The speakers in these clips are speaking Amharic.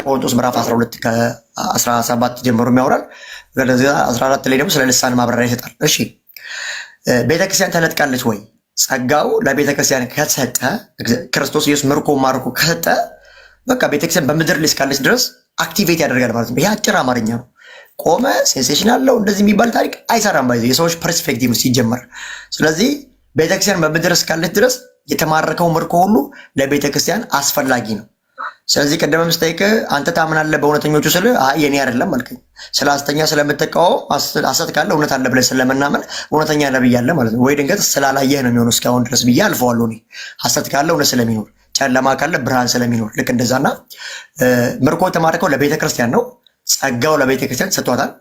ቆሮንቶስ ምዕራፍ 12 ከ17 ጀምሮ የሚያወራል። ስለዚህ 14 ላይ ደግሞ ስለ ልሳን ማብራሪያ ይሰጣል። እሺ ቤተክርስቲያን ተነጥቃለች ወይ? ጸጋው ለቤተክርስቲያን ከተሰጠ ክርስቶስ ኢየሱስ ምርኮ ማርኮ ከሰጠ በቃ ቤተክርስቲያን በምድር ላይ እስካለች ድረስ አክቲቬት ያደርጋል ማለት ነው። ይሄ አጭር አማርኛ ነው። ቆመ ሴንሴሽን አለው እንደዚህ የሚባል ታሪክ አይሰራም። ባይዘ የሰዎች ፐርስፔክቲቭ ሲጀመር። ስለዚህ ቤተክርስቲያን በምድር እስካለች ድረስ የተማረከው ምርኮ ሁሉ ለቤተክርስቲያን አስፈላጊ ነው። ስለዚህ ቀደም ምስጠይቅ አንተ ታምናለህ በእውነተኞቹ ስለ የኔ አይደለም አልከኝ። ስለ ሐሰተኛ ስለምትቃወም ሐሰት ካለ እውነት አለ ብለህ ስለምናምን እውነተኛ ነብይ አለ ማለት ነው። ወይ ድንገት ስላላየህ ነው የሚሆነው እስካሁን ድረስ ብዬ አልፈዋለሁ። እኔ ሐሰት ካለ እውነት ስለሚኖር፣ ጨለማ ካለ ብርሃን ስለሚኖር ልክ እንደዛና ምርኮ የተማረከው ለቤተክርስቲያን ነው። ጸጋው ለቤተክርስቲያን ሰጥቷታል።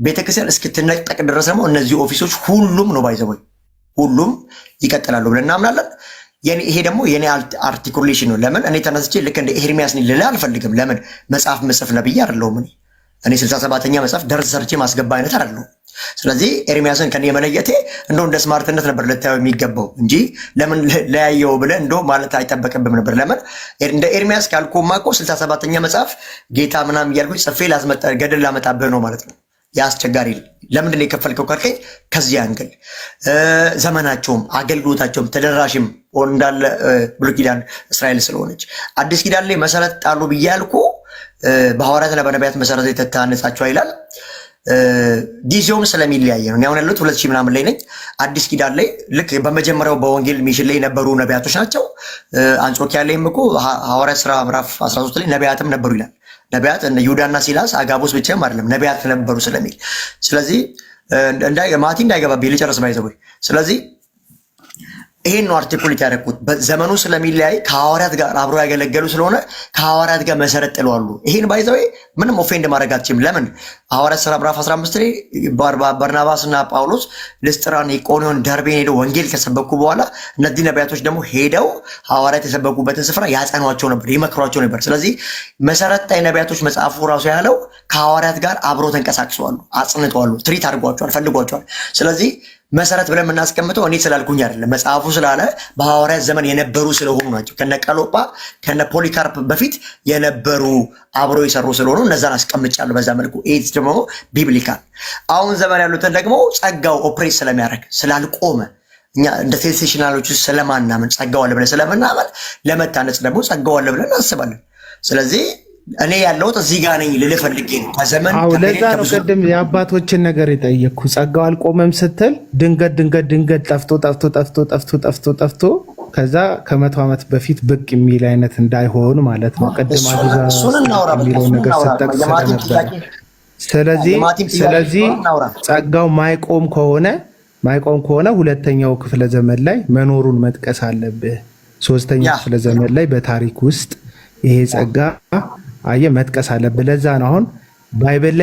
ቤተክርስቲያን እስክትነጠቅ ድረስ ደግሞ እነዚህ ኦፊሶች ሁሉም ነው ባይዘው ሁሉም ይቀጥላሉ ብለን እናምናለን። ይሄ ደግሞ የኔ አርቲኩሌሽን ነው። ለምን እኔ ተነስቼ ልክ እንደ ኤርሚያስ ልል አልፈልግም። ለምን መጽሐፍ መጽፍ ነብይ አይደለሁም። እኔ 67ኛ መጽሐፍ ደርስ ሰርቼ ማስገባ አይነት አይደለሁም። ስለዚህ ኤርሚያስን ከኔ የመለየቴ እንደው እንደ ስማርትነት ነበር ልታየው የሚገባው እንጂ ለምን ለያየው ብለህ እንደው ማለት አይጠበቅብም ነበር። ለምን እንደ ኤርሚያስ ካልኩማ እኮ 67ኛ መጽሐፍ ጌታ ምናምን እያልኩኝ ጽፌ ላስመጣ ገድል ላመጣብህ ነው ማለት ነው። ያስቸጋሪ ለምንድን ነው የከፈልከው ካልከኝ ከዚህ አንግል ዘመናቸውም አገልግሎታቸውም ተደራሽም እንዳለ ብሉይ ኪዳን እስራኤል ስለሆነች አዲስ ኪዳን ላይ መሰረት ጣሉ ብያልኩ በሐዋርያትና በነቢያት መሰረት የተታነጻቸው ይላል። ጊዜውም ስለሚለያየ ነው። አሁን ያሉት 2000 ምናምን ላይ ነኝ። አዲስ ኪዳን ላይ ልክ በመጀመሪያው በወንጌል ሚሽን ላይ የነበሩ ነቢያቶች ናቸው። አንጾኪያ ላይም እኮ ሐዋርያት ሥራ ምዕራፍ 13 ላይ ነቢያትም ነበሩ ይላል። ነቢያት እነ ይሁዳና ሲላስ አጋቦስ ብቻም አይደለም ነቢያት ነበሩ ስለሚል ስለዚህ ማቲ እንዳይገባብኝ ልጨርስ ባይዘው። ስለዚህ ይሄን ነው አርቲኩሌት ያደረኩት። ዘመኑ ስለሚለያይ ከሐዋርያት ጋር አብሮ ያገለገሉ ስለሆነ ከሐዋርያት ጋር መሰረት ጥለዋሉ። ይሄን ባይዘው ምንም ኦፌንድ ማድረግ አትችልም። ለምን ሐዋርያት ሥራ ምዕራፍ 15 ላይ በርናባስና ጳውሎስ ልስጥራን፣ ኢቆንዮን፣ ደርቤን ሄደው ወንጌል ከሰበኩ በኋላ እነዚህ ነቢያቶች ደግሞ ሄደው ሐዋርያት የሰበኩበትን ስፍራ ያጸኗቸው ነበር፣ ይመክሯቸው ነበር። ስለዚህ መሰረታዊ ነቢያቶች መጽሐፉ ራሱ ያለው ከሐዋርያት ጋር አብሮ ተንቀሳቅሰዋሉ፣ አጽንተዋሉ፣ ትሪት አድርጓቸዋል፣ ፈልጓቸዋል። ስለዚህ መሰረት ብለን የምናስቀምጠው እኔ ስላልኩኝ አይደለም፣ መጽሐፉ ስላለ በሐዋርያት ዘመን የነበሩ ስለሆኑ ናቸው። ከነ ቀሎጳ ከነ ፖሊካርፕ በፊት የነበሩ አብሮ የሰሩ ስለሆኑ እነዛን አስቀምጫለሁ በዛ መልኩ። ኤት ደግሞ ቢብሊካል። አሁን ዘመን ያሉትን ደግሞ ጸጋው ኦፕሬት ስለሚያደርግ ስላልቆመ እኛ እንደ ሴንሴሽናሎች ስለማናምን ጸጋው አለ ብለን ስለምናምን ለመታነጽ ደግሞ ጸጋው አለ ብለን እናስባለን። ስለዚህ እኔ ያለሁት እዚህ ጋር ነኝ ልልህ ፈልጌ ነው። ከዘመን ለዛ ነው ቅድም የአባቶችን ነገር የጠየቅኩ። ጸጋው አልቆመም ስትል ድንገት ጠፍቶ ከዛ ከ100 ዓመት በፊት ብቅ የሚል አይነት እንዳይሆን ማለት ነው። ቅድም የሚለው ነገር ስጠቅስ ነበር። ስለዚህ ጸጋው ማይቆም ከሆነ ሁለተኛው ክፍለ ዘመን ላይ መኖሩን መጥቀስ አለብህ። ሶስተኛው ክፍለ ዘመን ላይ በታሪክ ውስጥ ይሄ ጸጋ መጥቀስ አለብህ። ለዛ ነው አሁን ባይብል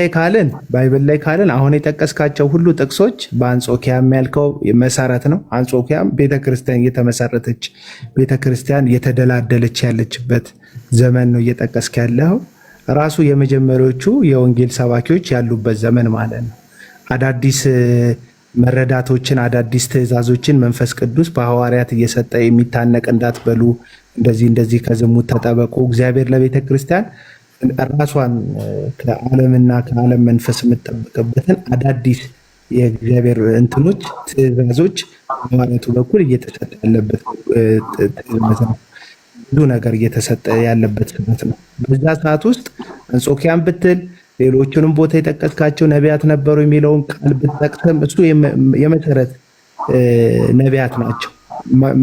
ላይ ካልን አሁን የጠቀስካቸው ሁሉ ጥቅሶች በአንጾኪያ የሚያልከው መሰረት ነው። አንጾኪያም ቤተክርስቲያን እየተመሰረተች ቤተክርስቲያን እየተደላደለች ያለችበት ዘመን ነው እየጠቀስክ ያለው። ራሱ የመጀመሪያዎቹ የወንጌል ሰባኪዎች ያሉበት ዘመን ማለት ነው። አዳዲስ መረዳቶችን አዳዲስ ትእዛዞችን መንፈስ ቅዱስ በሐዋርያት እየሰጠ የሚታነቅ እንዳትበሉ፣ እንደዚህ ከዝሙት ተጠበቁ፣ እግዚአብሔር ለቤተ ክርስቲያን ራሷን ከዓለምና ከዓለም መንፈስ የምትጠብቅበትን አዳዲስ የእግዚአብሔር እንትኖች ትእዛዞች በሐዋርያቱ በኩል እየተሰጠ ያለበት ትእዛዝ ነው። ብዙ ነገር እየተሰጠ ያለበት ስበት ነው። በዛ ሰዓት ውስጥ አንጾኪያን ብትል ሌሎቹንም ቦታ የጠቀስካቸው ነቢያት ነበሩ የሚለውን ቃል ብትጠቅስም እሱ የመሰረት ነቢያት ናቸው።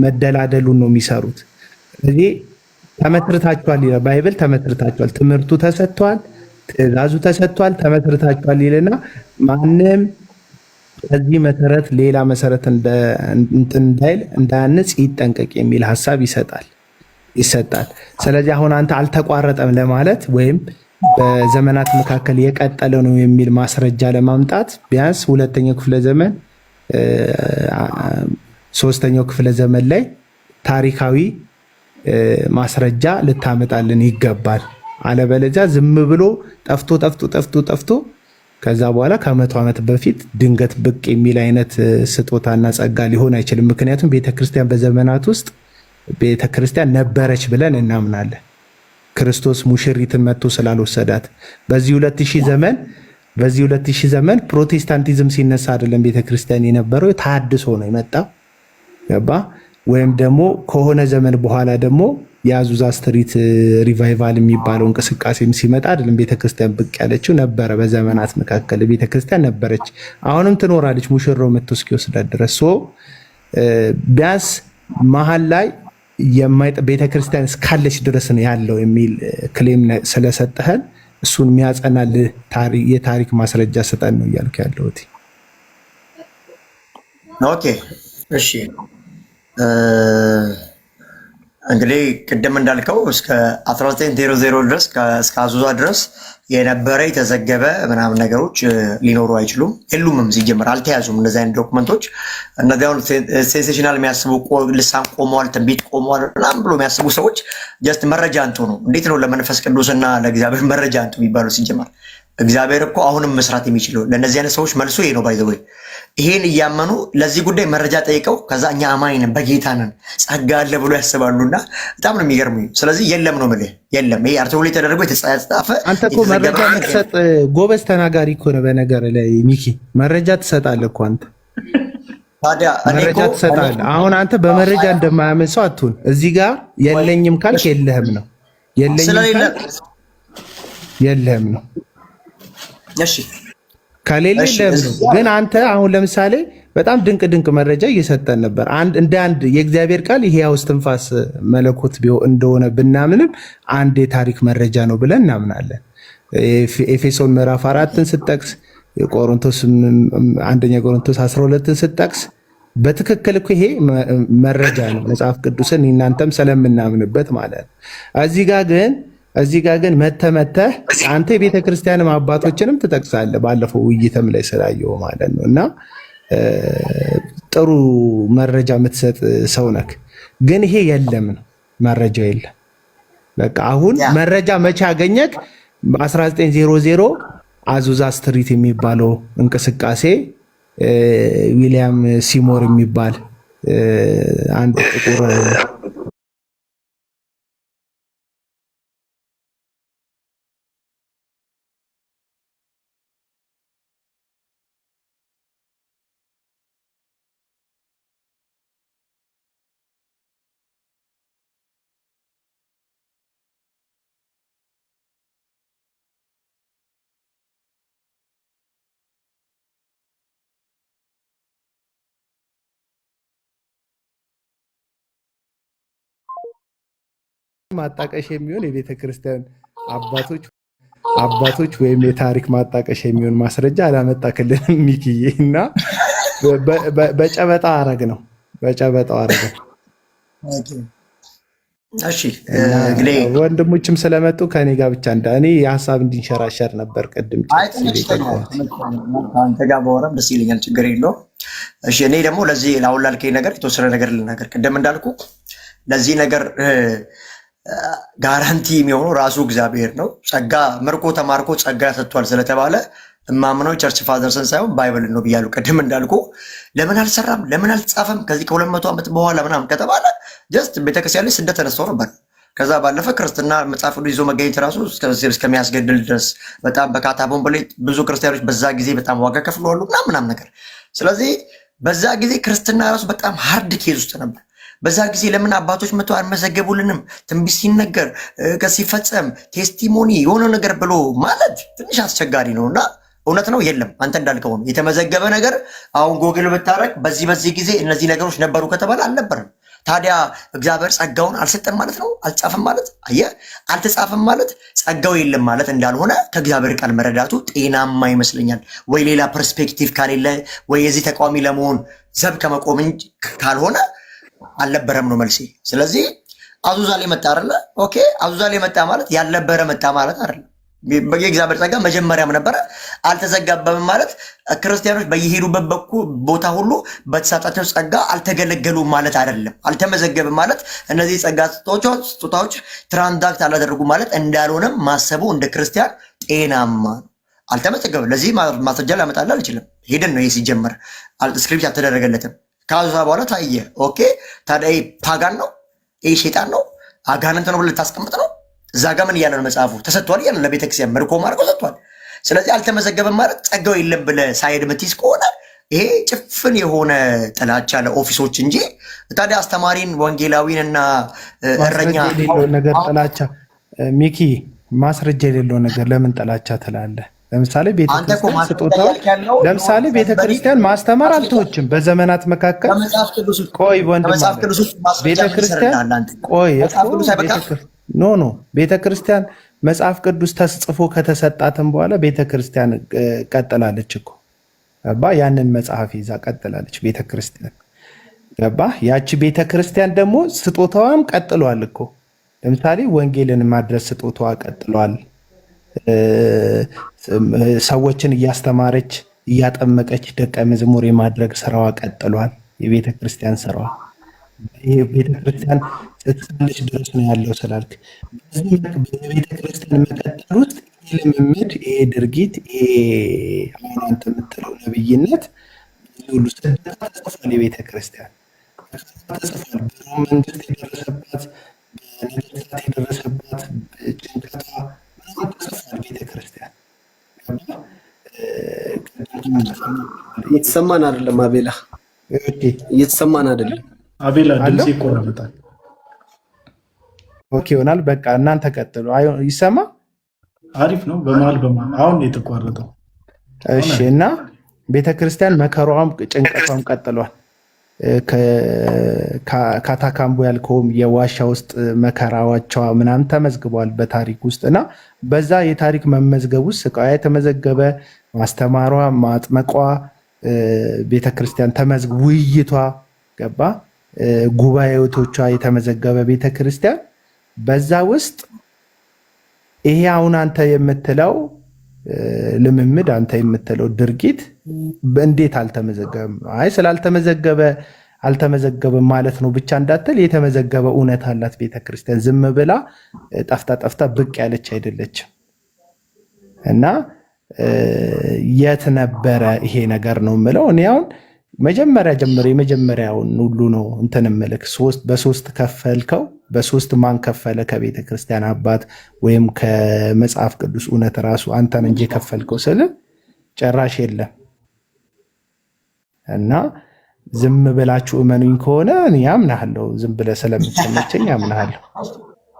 መደላደሉን ነው የሚሰሩት። ስለዚህ ተመስርታችኋል ይላል ባይብል። ተመስርታችኋል፣ ትምህርቱ ተሰጥቷል፣ ትእዛዙ ተሰጥቷል፣ ተመስርታችኋል ይልና ማንም ከዚህ መሰረት ሌላ መሰረት እንዳያንጽ ይጠንቀቅ የሚል ሀሳብ ይሰጣል። ስለዚህ አሁን አንተ አልተቋረጠም ለማለት ወይም በዘመናት መካከል የቀጠለ ነው የሚል ማስረጃ ለማምጣት ቢያንስ ሁለተኛው ክፍለ ዘመን ሶስተኛው ክፍለ ዘመን ላይ ታሪካዊ ማስረጃ ልታመጣልን ይገባል። አለበለዚያ ዝም ብሎ ጠፍቶ ከዛ በኋላ ከ100 ዓመት በፊት ድንገት ብቅ የሚል አይነት ስጦታና ጸጋ ሊሆን አይችልም። ምክንያቱም ቤተክርስቲያን በዘመናት ውስጥ ቤተክርስቲያን ነበረች ብለን እናምናለን። ክርስቶስ ሙሽሪትን መጥቶ ስላልወሰዳት። በዚህ 2000 ዘመን ፕሮቴስታንቲዝም ሲነሳ አይደለም ቤተክርስቲያን የነበረው፣ ተሐድሶ ነው የመጣው። ገባ? ወይም ደግሞ ከሆነ ዘመን በኋላ ደግሞ የአዙዛ ስትሪት ሪቫይቫል የሚባለው እንቅስቃሴም ሲመጣ አይደለም ቤተክርስቲያን ብቅ ያለችው። ነበረ፣ በዘመናት መካከል ቤተክርስቲያን ነበረች፣ አሁንም ትኖራለች ሙሽራው መጥቶ እስኪወስዳት ድረስ። ቢያንስ መሀል ላይ ቤተክርስቲያን እስካለች ድረስ ነው ያለው የሚል ክሌም ስለሰጠህን እሱን የሚያጸናልህ የታሪክ ማስረጃ ስጠን ነው እያልኩ ያለሁት። ኦኬ እሺ። እንግዲህ ቅድም እንዳልከው እስከ 1900 ድረስ እስከ አዙዛ ድረስ የነበረ የተዘገበ ምናምን ነገሮች ሊኖሩ አይችሉም፣ የሉምም። ሲጀምር አልተያዙም እነዚህ አይነት ዶክመንቶች። እነዚያውን ሴንሴሽናል የሚያስቡ ልሳን ቆመዋል፣ ትንቢት ቆመዋል ምናምን ብሎ የሚያስቡ ሰዎች ጀስት መረጃ አንጡ ነው። እንዴት ነው ለመንፈስ ቅዱስና ለእግዚአብሔር መረጃ አንጡ የሚባለው? ሲጀመር እግዚአብሔር እኮ አሁንም መስራት የሚችለው ለእነዚህ አይነት ሰዎች መልሶ ይሄ ነው። ባይዘወይ ይሄን እያመኑ ለዚህ ጉዳይ መረጃ ጠይቀው ከዛ እኛ አማኝ ነን በጌታ ነን ጸጋ አለ ብሎ ያስባሉና በጣም ነው የሚገርሙኝ። ስለዚህ የለም ነው የምልህ፣ የለም። ይሄ አርቲክል ተደርጎ የተጻፈ አንተ እኮ መረጃ የምትሰጥ ጎበዝ ተናጋሪ እኮ ነው። በነገር ላይ ሚኪ መረጃ ትሰጣለህ እኮ አንተ። ታዲያ መረጃ ትሰጣለህ። አሁን አንተ በመረጃ እንደማያምን ሰው አትሁን። እዚህ ጋር የለኝም ካልክ የለህም ነው፣ የለህም ነው። እሺ ከሌለ ነው። ግን አንተ አሁን ለምሳሌ በጣም ድንቅ ድንቅ መረጃ እየሰጠን ነበር። እንደ አንድ የእግዚአብሔር ቃል ይሄ እስትንፋስ መለኮት እንደሆነ ብናምንም አንድ የታሪክ መረጃ ነው ብለን እናምናለን። ኤፌሶን ምዕራፍ 4ን ስጠቅስ፣ አንደኛ ቆሮንቶስ 12ን ስጠቅስ በትክክል እኮ ይሄ መረጃ ነው፣ መጽሐፍ ቅዱስን እናንተም ስለምናምንበት ማለት ነው። እዚህ ጋር ግን መተህ አንተ የቤተ ክርስቲያንም አባቶችንም ትጠቅሳለህ። ባለፈው ውይይትም ላይ ስላየው ማለት ነው። እና ጥሩ መረጃ የምትሰጥ ሰው ነክ፣ ግን ይሄ የለም ነው፣ መረጃ የለም። በቃ አሁን መረጃ መቼ አገኘክ? 1900 አዙዛ ስትሪት የሚባለው እንቅስቃሴ ዊሊያም ሲሞር የሚባል አንድ ጥቁር ማጣቀሽ የሚሆን የቤተ ክርስቲያን አባቶች ወይም የታሪክ ማጣቀሽ የሚሆን ማስረጃ አላመጣክልንም ሚኪዬ። እና በጨበጣ አረግ ነው። እሺ ወንድሞችም ስለመጡ ከኔ ጋር ብቻ እኔ የሀሳብ እንዲንሸራሸር ነበር ቅድም። አንተ ጋር በወረም ደስ ይለኛል፣ ችግር የለውም። እሺ እኔ ደግሞ ለዚህ ለአሁን ላልከኝ ነገር የተወሰነ ነገር ልናገር። ቅድም እንዳልኩ ለዚህ ነገር ጋራንቲ የሚሆነው ራሱ እግዚአብሔር ነው። ጸጋ መርኮ ተማርኮ ጸጋ ሰጥቷል ስለተባለ እማምነው ቸርች ፋዘርስን ሳይሆን ባይብል ነው ብያለሁ። ቅድም እንዳልኩ ለምን አልሰራም ለምን አልጻፈም ከዚህ ከ200 ዓመት በኋላ ምናምን ከተባለ ጀስት ቤተክርስቲያን ላይ ስደት ተነስቶ ነበር። ከዛ ባለፈ ክርስትና መጽሐፍ ቅዱስ ይዞ መገኘት ራሱ እስከሚያስገድል ድረስ በጣም በካታቦምብ ላይ ብዙ ክርስቲያኖች በዛ ጊዜ በጣም ዋጋ ከፍለዋሉ ምናምን ነገር። ስለዚህ በዛ ጊዜ ክርስትና ራሱ በጣም ሃርድ ኬዝ ውስጥ ነበር። በዛ ጊዜ ለምን አባቶች መጥተው አልመዘገቡልንም? ትንቢት ሲነገር ሲፈጸም ቴስቲሞኒ የሆነ ነገር ብሎ ማለት ትንሽ አስቸጋሪ ነው እና እውነት ነው የለም አንተ እንዳልከው ነው የተመዘገበ ነገር። አሁን ጎግል ብታረግ በዚህ ጊዜ እነዚህ ነገሮች ነበሩ ከተባለ አልነበረም። ታዲያ እግዚአብሔር ጸጋውን አልሰጠም ማለት ነው? አልጻፈም ማለት አየህ፣ አልተጻፈም ማለት ጸጋው የለም ማለት እንዳልሆነ ከእግዚአብሔር ቃል መረዳቱ ጤናማ ይመስለኛል። ወይ ሌላ ፐርስፔክቲቭ ካሌለ ወይ የዚህ ተቃዋሚ ለመሆን ዘብ ከመቆም ካልሆነ አልነበረም ነው መልሴ። ስለዚህ አዙዛ ላይ መጣ አይደለ? ኦኬ አዙዛ ላይ መጣ ማለት ያልነበረ መጣ ማለት አይደለም። የእግዚአብሔር ጸጋ መጀመሪያም ነበረ፣ አልተዘጋበም ማለት ክርስቲያኖች በየሄዱበት ቦታ ሁሉ በተሰጣቸው ጸጋ አልተገለገሉም ማለት አይደለም። አልተመዘገብም ማለት እነዚህ ጸጋ ስጦታዎች ትራንዛክት አላደረጉ ማለት እንዳልሆነም ማሰቡ እንደ ክርስቲያን ጤናማ ነው። አልተመዘገበም። ለዚህ ማስረጃ ላመጣልህ አልችልም። ሄደን ነው ይህ ሲጀመር ስክሪፕት አልተደረገለትም። ከአዙዛ በኋላ ታየ። ኦኬ ታዲያ ፓጋን ነው ይህ ሼጣን ነው አጋንንት ነው ብለህ ልታስቀምጥ ነው? እዛ ጋር ምን እያለ ነው መጽሐፉ? ተሰጥቷል እያለ ለቤተክርስቲያን መርኮ ማርኮ ሰጥቷል። ስለዚህ አልተመዘገበም ማለት ጸጋው የለም ብለህ ሳይድ ምትይዝ ከሆነ ይሄ ጭፍን የሆነ ጥላቻ ለኦፊሶች እንጂ ታዲያ አስተማሪን ወንጌላዊን እና እረኛ ነገር ጥላቻ ሚኪ ማስረጃ የሌለው ነገር ለምን ጥላቻ ትላለህ? ለምሳሌ ቤተክርስቲያን ስጦታው ለምሳሌ ቤተክርስቲያን ማስተማር አልተወችም። በዘመናት መካከል ቆይ ወንድም ቤተክርስቲያን ቆይ ኖ ቤተክርስቲያን መጽሐፍ ቅዱስ ተጽፎ ከተሰጣትም በኋላ ቤተክርስቲያን ቀጥላለች እኮ ገባ? ያንን መጽሐፍ ይዛ ቀጥላለች ቤተክርስቲያን ገባ? ያቺ ቤተክርስቲያን ደግሞ ስጦታዋም ቀጥሏል እኮ። ለምሳሌ ወንጌልን ማድረስ ስጦታዋ ቀጥሏል። ሰዎችን እያስተማረች እያጠመቀች ደቀ መዝሙር የማድረግ ስራዋ ቀጥሏል። የቤተ ክርስቲያን ስራዋ ይሄ ቤተ ክርስቲያን እስካለች ድረስ ነው ያለው ስላልክ በቤተ ክርስቲያን መቀጠል ውስጥ ይሄ ልምምድ፣ ይሄ ድርጊት፣ ይሄ አሁን አንተ የምትለው ነብይነት ሁሉ ስደታ ተጽፏል። የቤተ ክርስቲያን ተጽፏል። መንግስት የደረሰባት በነገስታት የደረሰባት ጭንቀቷ ቤተክርስቲያን እየተሰማን አይደለም። አቤላ እየተሰማን አይደለም። አቤላ ድምጽ ይቆራረጣል። ኦኬ ይሆናል። በቃ እናንተ ቀጥሉ። ይሰማ አሪፍ ነው። በመሀል አሁን የተቋረጠው እሺ። እና ቤተክርስቲያን መከራዋም ጭንቀቷም ቀጥሏል። ካታካምቦ ያልከውም የዋሻ ውስጥ መከራዎቿ ምናምን ተመዝግቧል በታሪክ ውስጥ እና በዛ የታሪክ መመዝገብ ውስጥ ስቃያ የተመዘገበ ማስተማሯ፣ ማጥመቋ ቤተክርስቲያን ተመዝግቦ ውይይቷ ገባ ጉባኤቶቿ የተመዘገበ ቤተክርስቲያን በዛ ውስጥ ይሄ አሁን አንተ የምትለው ልምምድ አንተ የምትለው ድርጊት እንዴት አልተመዘገበም? አይ ስላልተመዘገበ አልተመዘገበም ማለት ነው ብቻ እንዳትል፣ የተመዘገበ እውነት አላት ቤተክርስቲያን። ዝም ብላ ጠፍታ ብቅ ያለች አይደለችም። እና የት ነበረ ይሄ ነገር ነው የምለው እኔ አሁን መጀመሪያ ጀምሮ የመጀመሪያውን ሁሉ ነው እንትን ምልክ በሶስት ከፈልከው። በሶስት ማን ከፈለ? ከቤተ ክርስቲያን አባት ወይም ከመጽሐፍ ቅዱስ እውነት ራሱ አንተን እንጂ ከፈልከው ስል ጨራሽ የለም። እና ዝም ብላችሁ እመኑኝ ከሆነ እኔ አምናለሁ። ዝም ብለህ ስለምትመቸኝ አምናለሁ።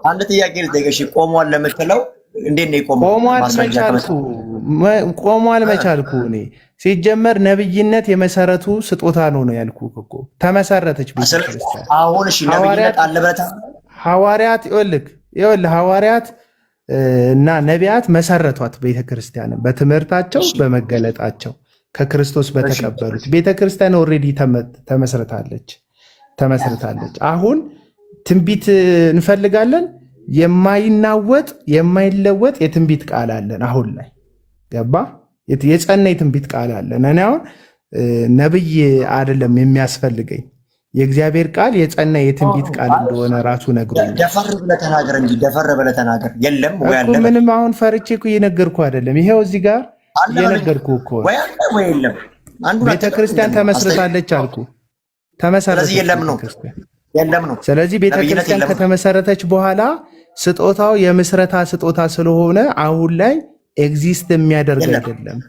አንድ ጥያቄ ልጠይቅሽ። ቆሟል ለምትለው እንዴት ነው የቆመው? ቆሟል መቻልኩ እኔ ሲጀመር ነብይነት የመሰረቱ ስጦታ ነው ያልኩህ እኮ። ተመሰረተች ቤተክርስቲያን። አሁን እሺ ነብይነት አለ ብለህ ሐዋርያት ይኸውልህ ሐዋርያት እና ነቢያት መሰረቷት ቤተክርስቲያን በትምህርታቸው በመገለጣቸው ከክርስቶስ በተቀበሉት ቤተክርስቲያን ኦልሬዲ ተመስርታለች። አሁን ትንቢት እንፈልጋለን። የማይናወጥ የማይለወጥ የትንቢት ቃል አለን አሁን ላይ ገባ? የጸና የትንቢት ቃል አለን። እኔ አሁን ነብይ አይደለም የሚያስፈልገኝ የእግዚአብሔር ቃል የጸና የትንቢት ቃል እንደሆነ ራሱ ነግሮኛል። ደፈር ብለህ ተናገር እንጂ ደፈር ብለህ ተናገር። የለም ወይ አለ? ምንም አሁን ፈርቼ እኮ እየነገርኩህ አይደለም። ይሄው እዚህ ጋር እየነገርኩህ እኮ ወይ አለ ወይ የለም። ቤተክርስቲያን ተመስርታለች አልኩ። ተመሰረተች የለም ነው። ስለዚህ ቤተክርስቲያን ከተመሰረተች በኋላ ስጦታው የምስረታ ስጦታ ስለሆነ አሁን ላይ ኤግዚስት የሚያደርግ አይደለም።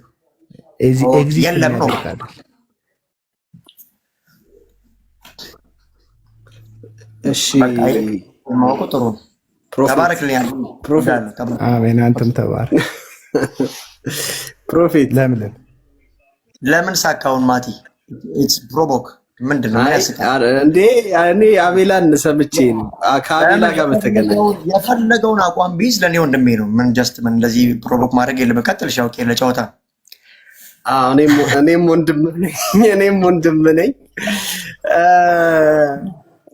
ኤግዚስት የለም ነው። እሺ ማወቁ ጥሩ። ተባረክልኝ። አሜን። አንተም ተባረክ። ፕሮፌት ለምን ሳካውን ማቲ ኢትስ ፕሮቮክ ምንድነው እንዴ? እኔ አቤላን ሰምቼ ነው ከአቤላ ጋር በተገናኘ የፈለገውን አቋም ቢይዝ ለኔ ወንድሜ ነው። ምን ጀስት ምን እንደዚህ ፕሮቮክ ማድረግ የለም። ቀጥልሽ አውቄ ለጨዋታ እኔም ወንድም ነኝ።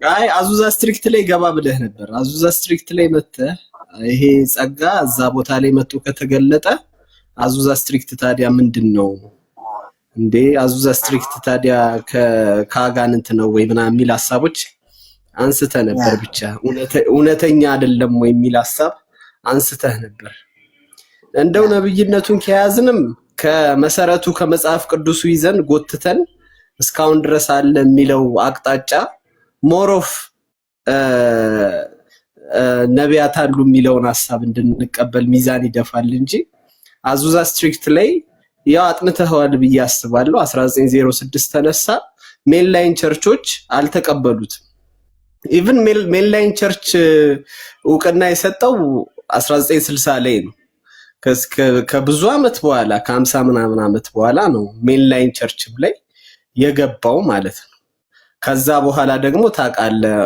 አይ አዙዛ ስትሪክት ላይ ገባ ብለህ ነበር። አዙዛ ስትሪክት ላይ መተህ ይሄ ጸጋ እዛ ቦታ ላይ መጥቶ ከተገለጠ አዙዛ ስትሪክት ታዲያ ምንድን ነው እንዴ? አዙዛ ስትሪክት ታዲያ ከአጋንንት ነው ወይ ምናምን የሚል ሀሳቦች አንስተህ ነበር። ብቻ እውነተኛ አይደለም ወይ የሚል ሀሳብ አንስተህ ነበር። እንደው ነብይነቱን ከያዝንም ከመሰረቱ ከመጽሐፍ ቅዱሱ ይዘን ጎትተን እስካሁን ድረስ አለ የሚለው አቅጣጫ ሞሮፍ ነቢያት አሉ የሚለውን ሐሳብ እንድንቀበል ሚዛን ይደፋል እንጂ አዙዛ ስትሪክት ላይ ያው አጥንተዋል ብዬ አስባለሁ። 1906 ተነሳ። ሜንላይን ቸርቾች አልተቀበሉትም። ኢቭን ሜንላይን ቸርች እውቅና የሰጠው 1960 ላይ ነው። ከብዙ ዓመት በኋላ ከ50 ምናምን ዓመት በኋላ ነው ሜንላይን ቸርችም ላይ የገባው ማለት ነው። ከዛ በኋላ ደግሞ ታውቃለህ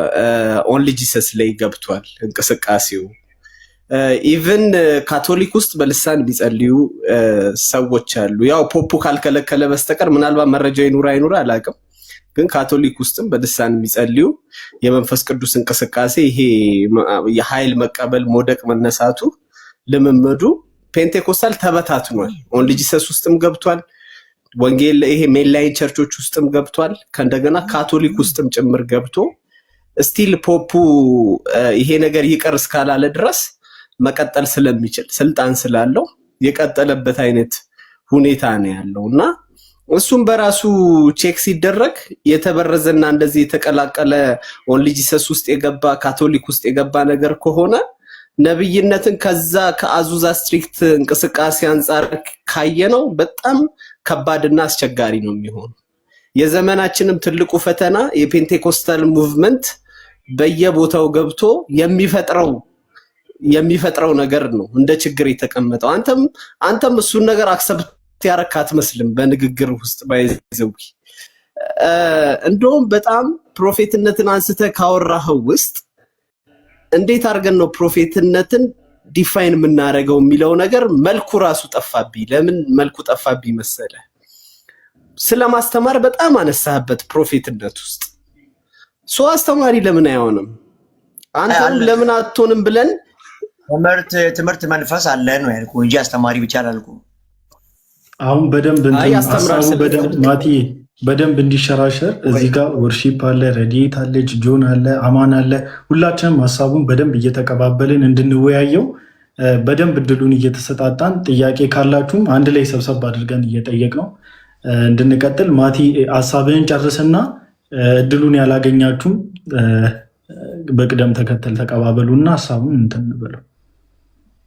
ኦንሊ ጂሰስ ላይ ገብቷል እንቅስቃሴው። ኢቭን ካቶሊክ ውስጥ በልሳን ቢጸልዩ ሰዎች አሉ። ያው ፖፑ ካልከለከለ በስተቀር ምናልባት መረጃው ይኑር አይኑር አላውቅም። ግን ካቶሊክ ውስጥም በልሳን የሚጸልዩ የመንፈስ ቅዱስ እንቅስቃሴ ይሄ የኃይል መቀበል መውደቅ መነሳቱ ልምምዱ ፔንቴኮስታል ተበታትኗል። ኦንሊ ጂሰስ ውስጥም ገብቷል። ወንጌል ይሄ ሜንላይን ቸርቾች ውስጥም ገብቷል። ከእንደገና ካቶሊክ ውስጥም ጭምር ገብቶ ስቲል ፖፑ ይሄ ነገር ይቀር እስካላለ ድረስ መቀጠል ስለሚችል ስልጣን ስላለው የቀጠለበት አይነት ሁኔታ ነው ያለው እና እሱም በራሱ ቼክ ሲደረግ የተበረዘና እንደዚህ የተቀላቀለ ኦንሊ ጂሰስ ውስጥ የገባ ካቶሊክ ውስጥ የገባ ነገር ከሆነ ነብይነትን ከዛ ከአዙዛ ስትሪክት እንቅስቃሴ አንፃር ካየነው በጣም ከባድና አስቸጋሪ ነው የሚሆነው። የዘመናችንም ትልቁ ፈተና የፔንቴኮስታል ሙቭመንት በየቦታው ገብቶ የሚፈጥረው ነገር ነው እንደ ችግር የተቀመጠው። አንተም እሱን ነገር አክሰፕት ያረካ አትመስልም በንግግር ውስጥ ባይዘው። እንደውም በጣም ፕሮፌትነትን አንስተ ካወራኸው ውስጥ እንዴት አድርገን ነው ፕሮፌትነትን ዲፋይን የምናደርገው የሚለው ነገር መልኩ ራሱ ጠፋብኝ። ለምን መልኩ ጠፋብኝ መሰለ? ስለማስተማር በጣም አነሳህበት ፕሮፌትነት ውስጥ ሰው አስተማሪ ለምን አይሆንም? አንተም ለምን አትሆንም ብለን ትምህርት መንፈስ አለ ነው ያልኩ እንጂ አስተማሪ ብቻ አላልኩም። አሁን በደንብ ማቲ በደንብ እንዲሸራሸር እዚህ ጋር ወርሺፕ አለ፣ ረዲት አለች፣ ጆን አለ፣ አማን አለ። ሁላችንም ሀሳቡን በደንብ እየተቀባበልን እንድንወያየው በደንብ እድሉን እየተሰጣጣን ጥያቄ ካላችሁም አንድ ላይ ሰብሰብ አድርገን እየጠየቅ ነው እንድንቀጥል። ማቲ ሀሳብህን ጨርስና እድሉን ያላገኛችሁም በቅደም ተከተል ተቀባበሉና ሀሳቡን እንትን በለው።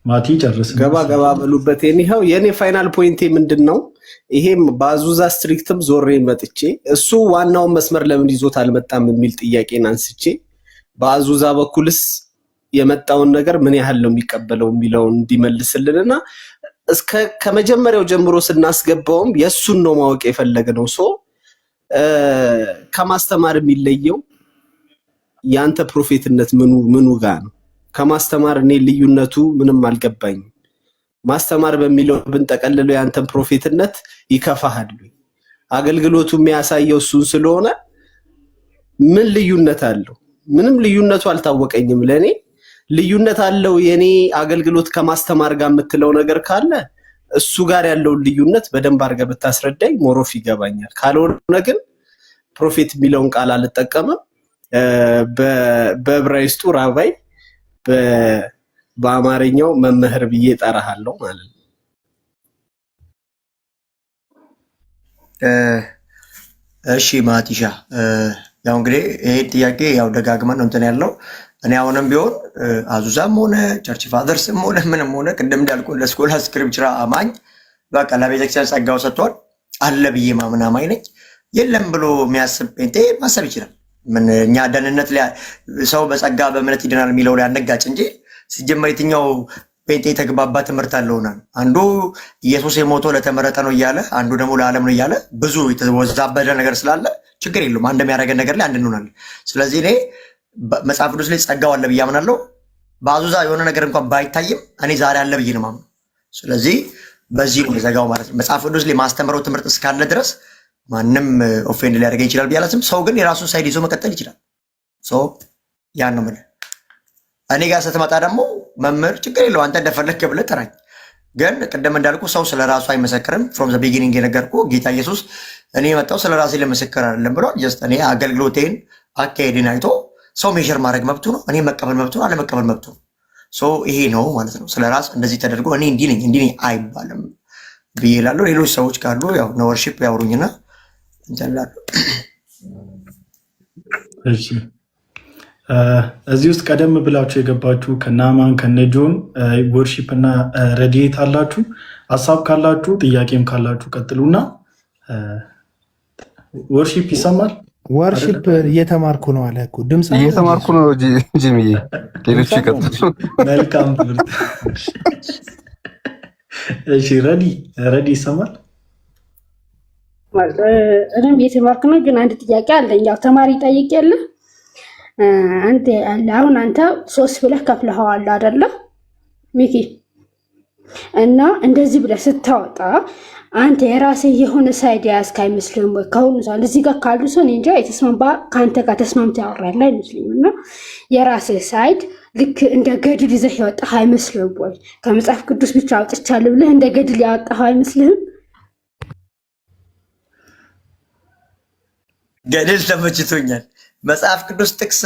ማቲ ጨርስ። ገባ በሉበት። ይሄው የኔ ፋይናል ፖይንቴ ምንድነው? ይሄም በአዙዛ ስትሪክትም ዞሬ መጥቼ እሱ ዋናውን መስመር ለምን ይዞት አልመጣም የሚል ጥያቄን አንስቼ በአዙዛ በኩልስ የመጣውን ነገር ምን ያህል ነው የሚቀበለው የሚለውን እንዲመልስልንና ከመጀመሪያው ጀምሮ ስናስገባውም የሱን ነው ማወቅ የፈለግነው። ከማስተማር የሚለየው ያንተ ፕሮፌትነት ምኑ ጋር ነው? ከማስተማር እኔ ልዩነቱ ምንም አልገባኝም። ማስተማር በሚለው ብንጠቀልለው ያንተን ፕሮፌትነት ይከፋሃል። አገልግሎቱ የሚያሳየው እሱን ስለሆነ ምን ልዩነት አለው? ምንም ልዩነቱ አልታወቀኝም። ለኔ ልዩነት አለው የኔ አገልግሎት ከማስተማር ጋር የምትለው ነገር ካለ እሱ ጋር ያለውን ልዩነት በደንብ አድርገህ ብታስረዳኝ ሞሮፍ ይገባኛል። ካልሆነ ግን ፕሮፌት የሚለውን ቃል አልጠቀምም። በዕብራይስጡ ራባይ በአማርኛው መምህር ብዬ ጠራሃለሁ ማለት ነው። እሺ ማቲሻ፣ ያው እንግዲህ ይሄ ጥያቄ ያው ደጋግመን ነው እንትን ያለው። እኔ አሁንም ቢሆን አዙዛም ሆነ ቸርች ፋዘርስም ሆነ ምንም ሆነ ቅድም እንዳልኩ ለስኮላ ስክሪፕቸር አማኝ በቃ ለቤተክርስቲያን ጸጋው ሰጥቷል አለ ብዬ ማምን አማኝ ነኝ። የለም ብሎ የሚያስብ ጴንጤ ማሰብ ይችላል። ምን እኛ ደህንነት ሰው በጸጋ በእምነት ይድናል የሚለው ላይ አነጋጭ እንጂ ሲጀመር የትኛው ጴንጤ የተግባባ ትምህርት አለውና አንዱ ኢየሱስ የሞተው ለተመረጠ ነው እያለ አንዱ ደግሞ ለዓለም ነው እያለ ብዙ የተወዛበደ ነገር ስላለ ችግር የለውም። አንድ የሚያደርገን ነገር ላይ አንድ እንሆናለን። ስለዚህ እኔ መጽሐፍ ቅዱስ ላይ ጸጋው አለ ብዬ አምናለሁ። በአዙዛ የሆነ ነገር እንኳን ባይታይም እኔ ዛሬ አለ ብዬ ነው የማምነው። ስለዚህ በዚህ ነው ዘጋው ማለት ነው። መጽሐፍ ቅዱስ ላይ ማስተምረው ትምህርት እስካለ ድረስ ማንም ኦፌንድ ሊያደርገኝ ይችላል ብዬ አላስብም። ሰው ግን የራሱን ሳይድ ይዞ መቀጠል ይችላል። ያን ነው የምልህ። እኔ ጋር ስትመጣ ደግሞ መምህር ችግር የለው አንተ እንደፈለግክ ብለህ ጥራኝ። ግን ቅድም እንዳልኩ ሰው ስለ ራሱ አይመሰክርም። ፍሮም ዘ ቢጊኒንግ የነገርኩ ጌታ ኢየሱስ እኔ የመጣው ስለ ራሴ ለመሰከር አይደለም ብሏል። ጀስት እኔ አገልግሎቴን አካሄድን አይቶ ሰው ሜዥር ማድረግ መብቱ ነው። እኔ መቀበል መብቱ ነው፣ አለመቀበል መብቱ ነው። ይሄ ነው ማለት ነው። ስለ ራስ እንደዚህ ተደርጎ እኔ እንዲህ ነኝ አይባልም ብዬ እላለሁ። ሌሎች ሰዎች ካሉ ያው ወርሺፕ ያወሩኝና እንጀላሉ። እሺ እዚህ ውስጥ ቀደም ብላችሁ የገባችሁ ከናማን ከነጆን ወርሺፕ እና ረድኤት አላችሁ። ሀሳብ ካላችሁ ጥያቄም ካላችሁ ቀጥሉና። ወርሺፕ ይሰማል? ወርሺፕ እየተማርኩ ነው አለ እኮ ድምፅ እየተማርኩ ነው ጂሚዬ። ሌሎች ይቀጥሉ። መልካም ትምህርት። እሺ ረዲ ይሰማል? እኔም እየተማርኩ ነው፣ ግን አንድ ጥያቄ አለኝ። ያው ተማሪ ጠይቅ የለ አሁን አንተ 3 ብለህ ከፍለኸዋል አይደለ ሚኪ? እና እንደዚህ ብለህ ስታወጣ አንተ የራስህ የሆነ ሳይድ ያዝክ አይመስልህም ወይ? ከሁኑ ሰው እዚህ ጋር ካሉ ሰው እንጃ ከአንተ ጋር ተስማምተህ ያወራል አይመስልኝም። እና የራስህ ሳይድ ልክ እንደ ገድል ይዘህ ያወጣህ አይመስልህም ወይ? ከመጽሐፍ ቅዱስ ብቻ አውጥቻለሁ ብለህ እንደ ገድል ያወጣህ አይመስልህም? ገድል ተመችቶኛል። መጽሐፍ ቅዱስ ጥቅስ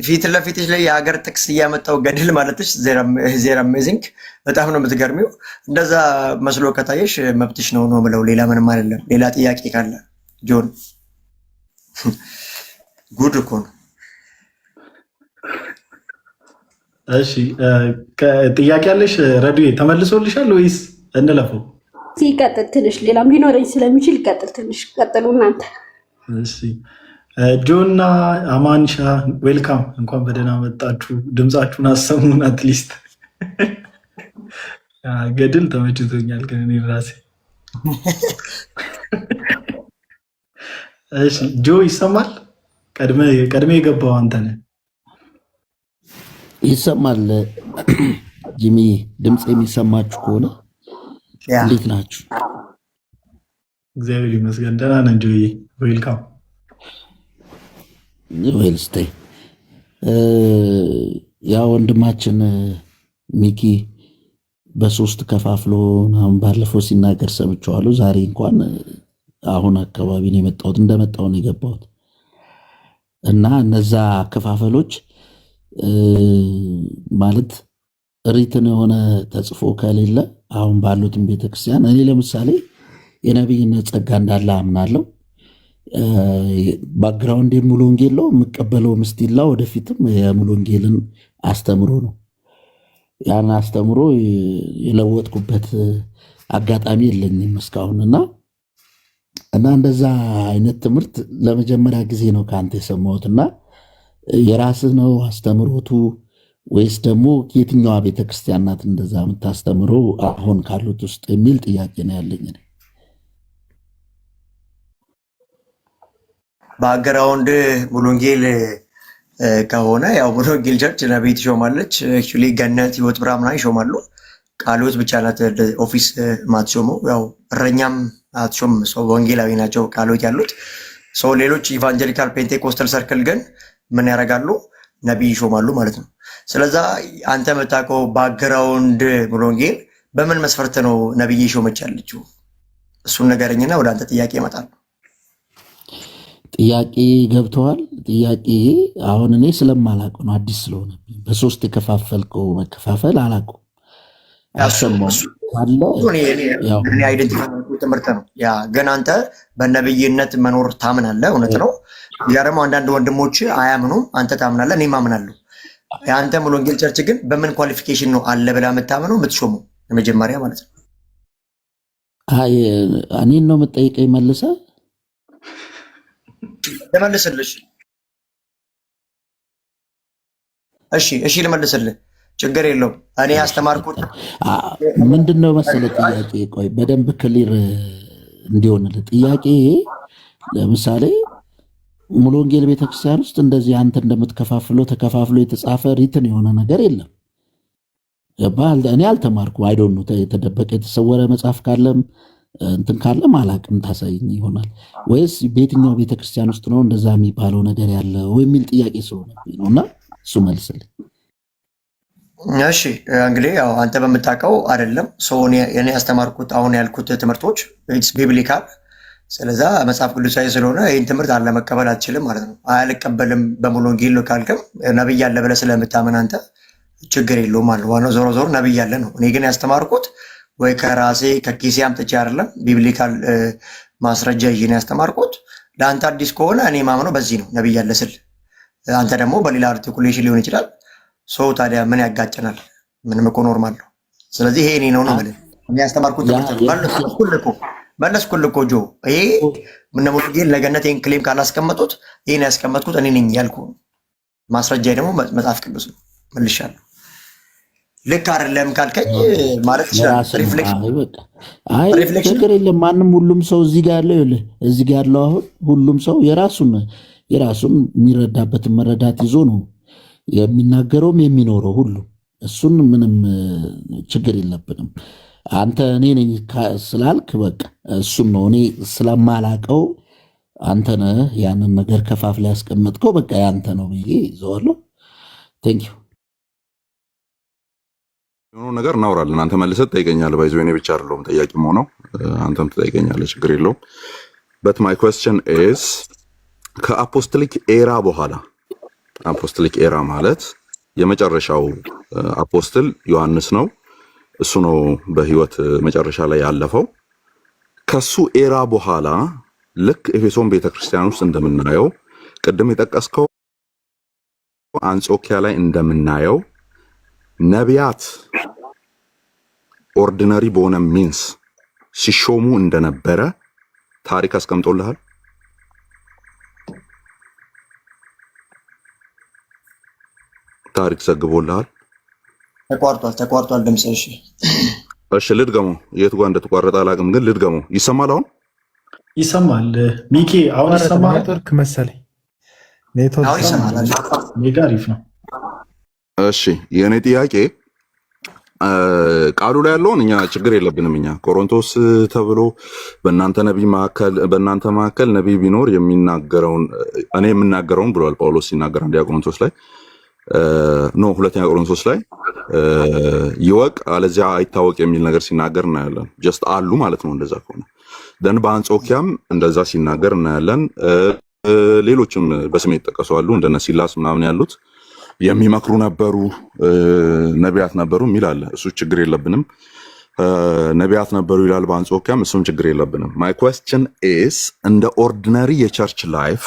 ፊት ለፊትሽ ላይ የሀገር ጥቅስ እያመጣው ገድል ማለትሽ ዜር አሜዚንግ፣ በጣም ነው የምትገርሚው። እንደዛ መስሎ ከታየሽ መብትሽ ነው ምለው፣ ሌላ ምንም አይደለም። ሌላ ጥያቄ ካለ ጆን ጉድ እኮ ነው። እሺ ጥያቄ ያለሽ ረዱ ተመልሶልሻል ወይስ እንለፈው? ሲቀጥል ትንሽ ሌላም ሊኖረኝ ስለሚችል ይቀጥል ትንሽ ቀጥሉ እናንተ። እሺ ጆና አማንሻ ዌልካም፣ እንኳን በደህና መጣችሁ። ድምፃችሁን አሰሙን አትሊስት። ገድል ተመችቶኛል ግን እኔ ራሴ። እሺ ጆ ይሰማል? ቀድሜ የገባው አንተ ነህ። ይሰማል ጂሚ? ድምፅ የሚሰማችሁ ከሆነ እንዴት ናችሁ? እግዚአብሔር ይመስገን ደህና ነን ጆዬ። ዌልካም ዌልስቴይ። ያ ወንድማችን ሚኪ በ3 ከፋፍሎ ባለፈው ሲናገር ሰምቼዋለሁ። ዛሬ እንኳን አሁን አካባቢ ነው የመጣሁት፣ እንደመጣሁ ነው የገባሁት እና እነዛ አከፋፈሎች ማለት ሪትን የሆነ ተጽፎ ከሌለ አሁን ባሉትን ቤተክርስቲያን እኔ ለምሳሌ የነቢይነት ጸጋ እንዳለ አምናለሁ። ባክግራውንድ ሙሉ ወንጌል ነው የምቀበለው ምስጢላ ወደፊትም የሙሉ ወንጌልን አስተምሮ ነው። ያን አስተምሮ የለወጥኩበት አጋጣሚ የለኝም እስካሁን እና እንደዛ አይነት ትምህርት ለመጀመሪያ ጊዜ ነው ከአንተ የሰማሁት። እና የራስህ ነው አስተምሮቱ ወይስ ደግሞ የትኛዋ ቤተክርስቲያን ናት እንደዛ የምታስተምረው አሁን ካሉት ውስጥ የሚል ጥያቄ ነው ያለኝ። ባክግራውንድ ሙሉ ወንጌል ከሆነ ያው ሙሉ ወንጌል ቸርች ነቢይ ትሾማለች። አክቹዋሊ ገነት ህይወት ብርሃን ይሾማሉ። ቃልዮት ብቻ ናት ኦፊስ ማትሾመው። ያው እረኛም አትሾም፣ ሰው ወንጌላዊ ናቸው ቃልዮት ያሉት ሰው። ሌሎች ኢቫንጀሊካል ፔንቴኮስታል ሰርክል ግን ምን ያደርጋሉ? ነቢይ ይሾማሉ ማለት ነው። ስለዛ አንተ የምታውቀው ባክግራውንድ ሙሉ ወንጌል በምን መስፈርት ነው ነቢይ ሾመች ያለችው? እሱን ነገረኝና ወደ አንተ ጥያቄ ይመጣል። ጥያቄ ገብተዋል። ጥያቄ አሁን እኔ ስለማላውቀው ነው፣ አዲስ ስለሆነብኝ በ3 የከፋፈልከው መከፋፈል አላውቀውም። ትምህርት ነው ያ። ግን አንተ በነብይነት መኖር ታምናለህ፣ እውነት ነው። ያ ደግሞ አንዳንድ ወንድሞች አያምኑም፣ አንተ ታምናለህ፣ እኔም አምናለሁ። የአንተ ሙሉ ወንጌል ቸርች ግን በምን ኳሊፊኬሽን ነው አለ ብላ የምታምነው የምትሾመው? መጀመሪያ ማለት ነው። እኔን ነው የምጠይቀኝ መልሰህ? ልመልስልሽ? እሺ ልመልስልህ፣ ችግር የለውም። እኔ ያስተማርኩት ምንድነው መሰለህ ጥያቄ፣ ቆይ በደንብ ክሊር እንዲሆንልህ ጥያቄ። ለምሳሌ ሙሉ ወንጌል ቤተክርስቲያን ውስጥ እንደዚህ አንተ እንደምትከፋፍለው ተከፋፍሎ የተጻፈ ሪትን የሆነ ነገር የለም። እኔ አልተማርኩም። አይዶኑ የተደበቀ የተሰወረ መጽሐፍ ካለም እንትን ካለም አላቅም፣ ታሳይኝ ይሆናል። ወይስ በየትኛው ቤተክርስቲያን ውስጥ ነው እንደዛ የሚባለው ነገር ያለው የሚል ጥያቄ ስለሆነብኝ ነው። እና እሱ መልስልኝ። እሺ እንግዲህ ያው አንተ በምታውቀው አይደለም ሰው እኔ ያስተማርኩት አሁን ያልኩት ትምህርቶች ቢብሊካል፣ ስለዛ መጽሐፍ ቅዱሳዊ ስለሆነ ይህን ትምህርት አለመቀበል አትችልም ማለት ነው። አልቀበልም በሙሉ ወንጌል ካልክም ነብይ አለ ብለህ ስለምታምን አንተ ችግር የለውም ማለት ነው። ዋናው ዞሮ ነብይ አለ ነው። እኔ ግን ያስተማርኩት ወይ ከራሴ ከኪሴ አምጥቼ አይደለም፣ ቢብሊካል ማስረጃ ይዤ ነው ያስተማርኩት። ለአንተ አዲስ ከሆነ እኔ ማምነው በዚህ ነው ነብይ አለ ስል አንተ ደግሞ በሌላ አርቲኩሌሽን ሊሆን ይችላል። ሰው ታዲያ ምን ያጋጨናል? ምንም እኮ ኖርማል ነው። ስለዚህ ይሄ እኔ ነው ማለት የሚያስተማርኩት ትምህርት መለስኩልህ እኮ ጆ። ይሄ ምነው ወንጌል ለገነት ይሄን ክሌም ካላስቀመጡት ይሄን ያስቀመጥኩት እኔ ነኝ ያልኩ ማስረጃ ደግሞ መጽሐፍ ቅዱስ ነው። መልሻለሁ። ልክ አይደለም ካልከኝ ማለት ችግር የለም። ማንም ሁሉም ሰው እዚህ ጋር ያለው ይኸውልህ፣ እዚህ ጋር ያለው አሁን ሁሉም ሰው የራሱን የሚረዳበትን መረዳት ይዞ ነው የሚናገረውም የሚኖረው ሁሉ። እሱን ምንም ችግር የለብንም። አንተ እኔ ነኝ ስላልክ በቃ እሱን ነው። እኔ ስለማላቀው አንተ ነህ ያንን ነገር ከፋፍላ ያስቀመጥከው፣ በቃ ያንተ ነው ብዬ ይዘዋለሁ። ቴንኪው። የሆነው ነገር እናወራለን። አንተ መልሰህ ትጠይቀኛለህ። ባይዞ እኔ ብቻ አይደለሁም ጠያቂም ሆነው አንተም ትጠይቀኛለህ። ችግር የለውም። በት ማይ ኩዌስችን ኢዝ ከአፖስቶሊክ ኤራ በኋላ አፖስቶሊክ ኤራ ማለት የመጨረሻው አፖስትል ዮሐንስ ነው። እሱ ነው በህይወት መጨረሻ ላይ ያለፈው። ከሱ ኤራ በኋላ ልክ ኤፌሶን ቤተክርስቲያን ውስጥ እንደምናየው ቅድም የጠቀስከው አንጾኪያ ላይ እንደምናየው ነቢያት ኦርዲነሪ በሆነ ሚንስ ሲሾሙ እንደነበረ ታሪክ አስቀምጦልሃል። ታሪክ ዘግቦልሃል። ተቋርጧል ድምጽ። እሺ ልድገመው። የት ጋር እንደተቋረጠ አላውቅም፣ ግን ልድገመው። ይሰማል? አሁን ይሰማል። ሚኪ አሁን ይሰማል? ኔትወርክ መሰለኝ። ኔትወርክ ይሰማል። ሜጋ አሪፍ ነው። እሺ የኔ ጥያቄ ቃሉ ላይ ያለውን እኛ ችግር የለብንም። እኛ ቆሮንቶስ ተብሎ በእናንተ መካከል ነቢይ ቢኖር የሚናገረውን እኔ የምናገረውን ብሏል ጳውሎስ ሲናገር አንደኛ ቆሮንቶስ ላይ ሁለተኛ ቆሮንቶስ ላይ ይወቅ አለዚያ አይታወቅ የሚል ነገር ሲናገር እናያለን። ጀስት አሉ ማለት ነው። እንደዛ ከሆነ ደን በአንጾኪያም እንደዛ ሲናገር እናያለን። ሌሎችም በስሜ የተጠቀሱ አሉ እንደነ ሲላስ ምናምን ያሉት የሚመክሩ ነበሩ፣ ነቢያት ነበሩ የሚል አለ። እሱ ችግር የለብንም። ነቢያት ነበሩ ይላል በአንጾኪያም፣ እሱም ችግር የለብንም። ማይ ኩዌስችን ኢዝ እንደ ኦርዲነሪ የቸርች ላይፍ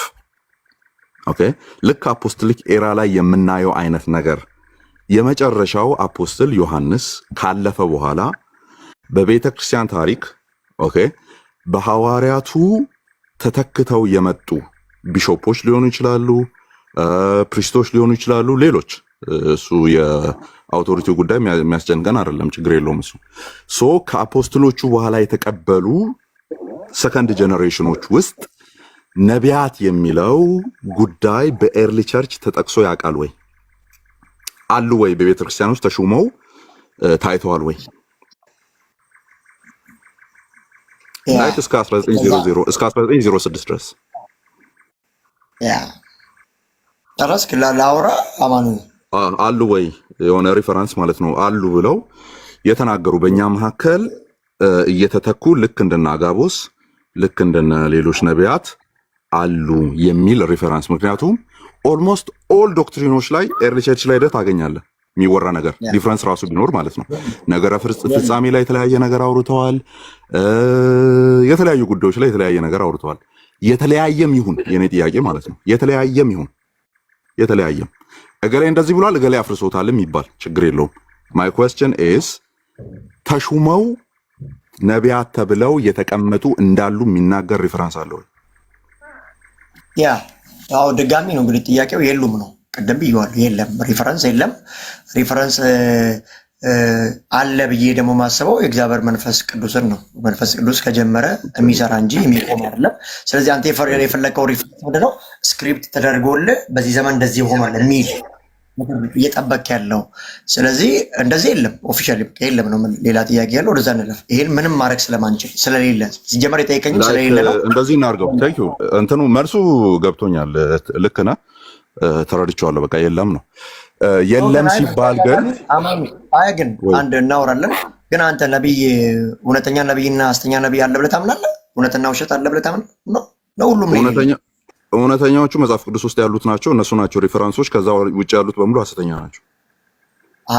ኦኬ፣ ልክ አፖስቶሊክ ኤራ ላይ የምናየው አይነት ነገር የመጨረሻው አፖስትል ዮሐንስ ካለፈ በኋላ በቤተ ክርስቲያን ታሪክ ኦኬ፣ በሐዋርያቱ ተተክተው የመጡ ቢሾፖች ሊሆኑ ይችላሉ፣ ፕሪስቶች ሊሆኑ ይችላሉ፣ ሌሎች እሱ የአውቶሪቲው ጉዳይ የሚያስጨንቀን አይደለም፣ ችግር የለውም። እሱ ከአፖስትሎቹ በኋላ የተቀበሉ ሰከንድ ጀነሬሽኖች ውስጥ ነቢያት የሚለው ጉዳይ በኤርሊ ቸርች ተጠቅሶ ያውቃል ወይ? አሉ ወይ? በቤተ ክርስቲያን ውስጥ ተሹመው ታይተዋል ወይ? ላይክ እስከ 1900 እስከ 1906 ድረስ ተረስክ ላውራ አማኑ አሉ ወይ? የሆነ ሪፈረንስ ማለት ነው። አሉ ብለው የተናገሩ በእኛ መካከል እየተተኩ ልክ እንደነ አጋቦስ ልክ እንደነ ሌሎች ነቢያት አሉ የሚል ሪፈረንስ። ምክንያቱም ኦልሞስት ኦል ዶክትሪኖች ላይ ኤርሊ ቸርች ላይ ደት ታገኛለህ የሚወራ ነገር ዲፍረንስ ራሱ ቢኖር ማለት ነው። ነገረ ፍጻሜ ላይ የተለያየ ነገር አውርተዋል። የተለያዩ ጉዳዮች ላይ የተለያየ ነገር አውርተዋል። የተለያየም ይሁን የኔ ጥያቄ ማለት ነው የተለያየም ይሁን የተለያየም እገሌ እንደዚህ ብሏል እገሌ አፍርሶታልም ይባል ችግር የለውም። ማይ ኩዌስችን ኢዝ ተሹመው ነቢያት ተብለው የተቀመጡ እንዳሉ የሚናገር ሪፈረንስ አለ ወይ? አዎ ድጋሚ ነው እንግዲህ ጥያቄው የሉም ነው። ቅድም ብዬዋለሁ የለም ሪፈረንስ የለም። ሪፈረንስ አለ ብዬ ደግሞ ማስበው የእግዚአብሔር መንፈስ ቅዱስን ነው። መንፈስ ቅዱስ ከጀመረ የሚሰራ እንጂ የሚቆም አይደለም። ስለዚህ አንተ የፈለከው ሪፈረንስ ምንድን ነው? ስክሪፕት ተደርጎልህ በዚህ ዘመን እንደዚህ ሆኗል የሚል እየጠበቅ ያለው። ስለዚህ እንደዚህ የለም፣ ኦፊሻሊ የለም ነው። ሌላ ጥያቄ ያለው ወደዛ እንለፍ። ይሄን ምንም ማድረግ ስለማንችል ስለሌለ ሲጀመር የጠየቀኝም ስለሌለ ነው። እንደዚህ እናድርገው። ታንክ ዩ እንትኑ መልሱ ገብቶኛል። ልክ ነህ፣ ተረድቼዋለሁ። በቃ የለም ነው። የለም ሲባል ግን ግን አንድ እናወራለን። ግን አንተ ነቢይ እውነተኛ ነቢይና ሐሰተኛ ነቢይ አለ ብለህ ታምናለህ? እውነትና ውሸት አለ ብለህ ታምናለህ? ነው ሁሉም እውነተኛዎቹ መጽሐፍ ቅዱስ ውስጥ ያሉት ናቸው። እነሱ ናቸው ሪፈረንሶች። ከዛ ውጭ ያሉት በሙሉ ሐሰተኛ ናቸው።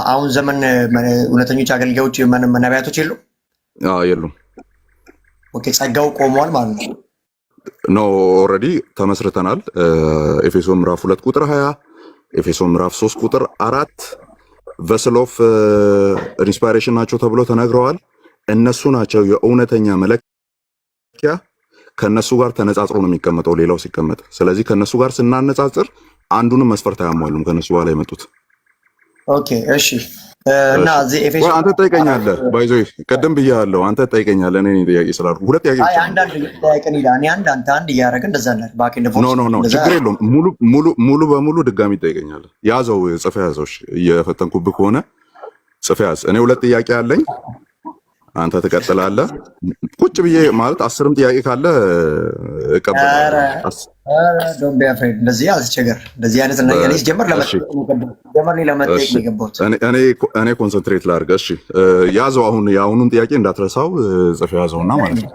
አሁን ዘመን እውነተኞች አገልጋዮች ነቢያቶች የሉም? የሉም። ኦኬ ጸጋው ቆሟል ማለት ነው። ኖ ኦልሬዲ ተመስርተናል። ኤፌሶን ምዕራፍ 2 ቁጥር 20፣ ኤፌሶን ምዕራፍ 3 ቁጥር 4 ቨስል ኦፍ ኢንስፓይሬሽን ናቸው ተብሎ ተነግረዋል። እነሱ ናቸው የእውነተኛ መለኪያ። ከነሱ ጋር ተነጻጽሮ ነው የሚቀመጠው ሌላው ሲቀመጥ። ስለዚህ ከነሱ ጋር ስናነጻጽር አንዱንም መስፈርት አያሟሉም ከነሱ በኋላ የመጡት። ኦኬ እሺ። እና እዚህ ኤፌሶን አንተ ትጠይቀኛለህ፣ ባይዞ ቅድም ብያለሁ። አንተ ትጠይቀኛለህ እኔ ጥያቄ ስላልኩ ሁለት ጥያቄ አይ አንዳንድ ጥያቄን ይላል አንድ አንድ እያደረግን እንደዛ ነው ባክ ኢን ፎርስ ኖ ችግር የለውም። ሙሉ በሙሉ ድጋሚ ትጠይቀኛለህ። ያዘው ጽፈህ ያዘው። እሺ እየፈተንኩብህ ከሆነ ጽፈህ ያዝ። እኔ ሁለት ጥያቄ አለኝ፣ አንተ ትቀጥላለህ። ቁጭ ብዬ ማለት 10ም ጥያቄ ካለ እቀበላለሁ። ዶንት ቢ አፍሬድ። እንደዚህ አስቸገር እንደዚህ አይነት ነገር እኔ ጀመር ለመጠየቅ ነው የገባሁት። እኔ ኮንሰንትሬት ላድርግ። እሺ ያዘው። አሁን የአሁኑን ጥያቄ እንዳትረሳው ጽፈህ ያዘውና ማለት ነው።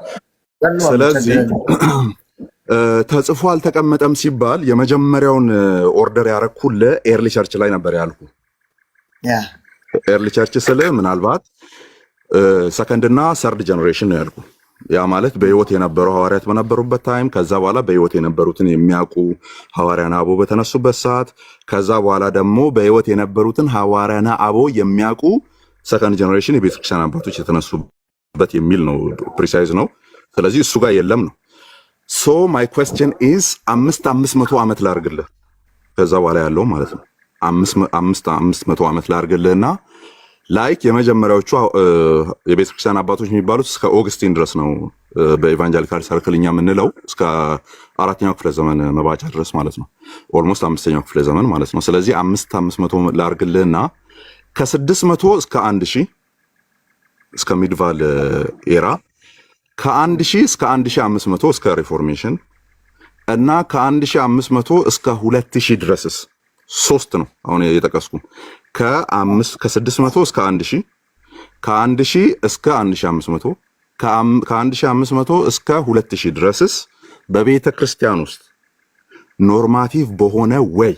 ስለዚህ ተጽፎ አልተቀመጠም ሲባል የመጀመሪያውን ኦርደር ያረኩልህ ኤርሊ ቸርች ላይ ነበር ያልኩ። ኤርሊ ቸርች ስልህ ምናልባት ሰከንድ እና ሰርድ ጀነሬሽን ነው ያልኩ። ያ ማለት በህይወት የነበሩ ሐዋርያት በነበሩበት ታይም፣ ከዛ በኋላ በህይወት የነበሩትን የሚያውቁ ሐዋርያና አቦ በተነሱበት ሰዓት፣ ከዛ በኋላ ደግሞ በህይወት የነበሩትን ሐዋርያና አቦ የሚያውቁ ሰከንድ ጀነሬሽን የቤተክርስቲያን አባቶች የተነሱበት የሚል ነው። ፕሪሳይዝ ነው። ስለዚህ እሱ ጋር የለም ነው። ሶ ማይ ኩዌስችን ኢዝ 500 ዓመት ላርግልህ፣ ከዛ በኋላ ያለው ማለት ነው 500 ዓመት ላርግልህና ላይክ የመጀመሪያዎቹ የቤተክርስቲያን አባቶች የሚባሉት እስከ ኦገስቲን ድረስ ነው በኢቫንጀሊካል ሰርክልኛ የምንለው እስከ 4ኛው ክፍለ ዘመን መባቻ ድረስ ማለት ነው። ኦልሞስት 5ኛው ክፍለ ዘመን ማለት ነው። ስለዚህ 500 ላርግልህና ከ600 እስከ 1000 እስከ ሚድቫል ኤራ፣ ከ1000 እስከ 1500 እስከ ሪፎርሜሽን እና ከ1500 እስከ 2000 ድረስስ 3 ነው አሁን የጠቀስኩ። ከ600 እስከ 1000፣ ከ1000 እስከ 1500፣ ከ1500 እስከ 2000 ድረስስ በቤተ ክርስቲያን ውስጥ ኖርማቲቭ በሆነ ወይ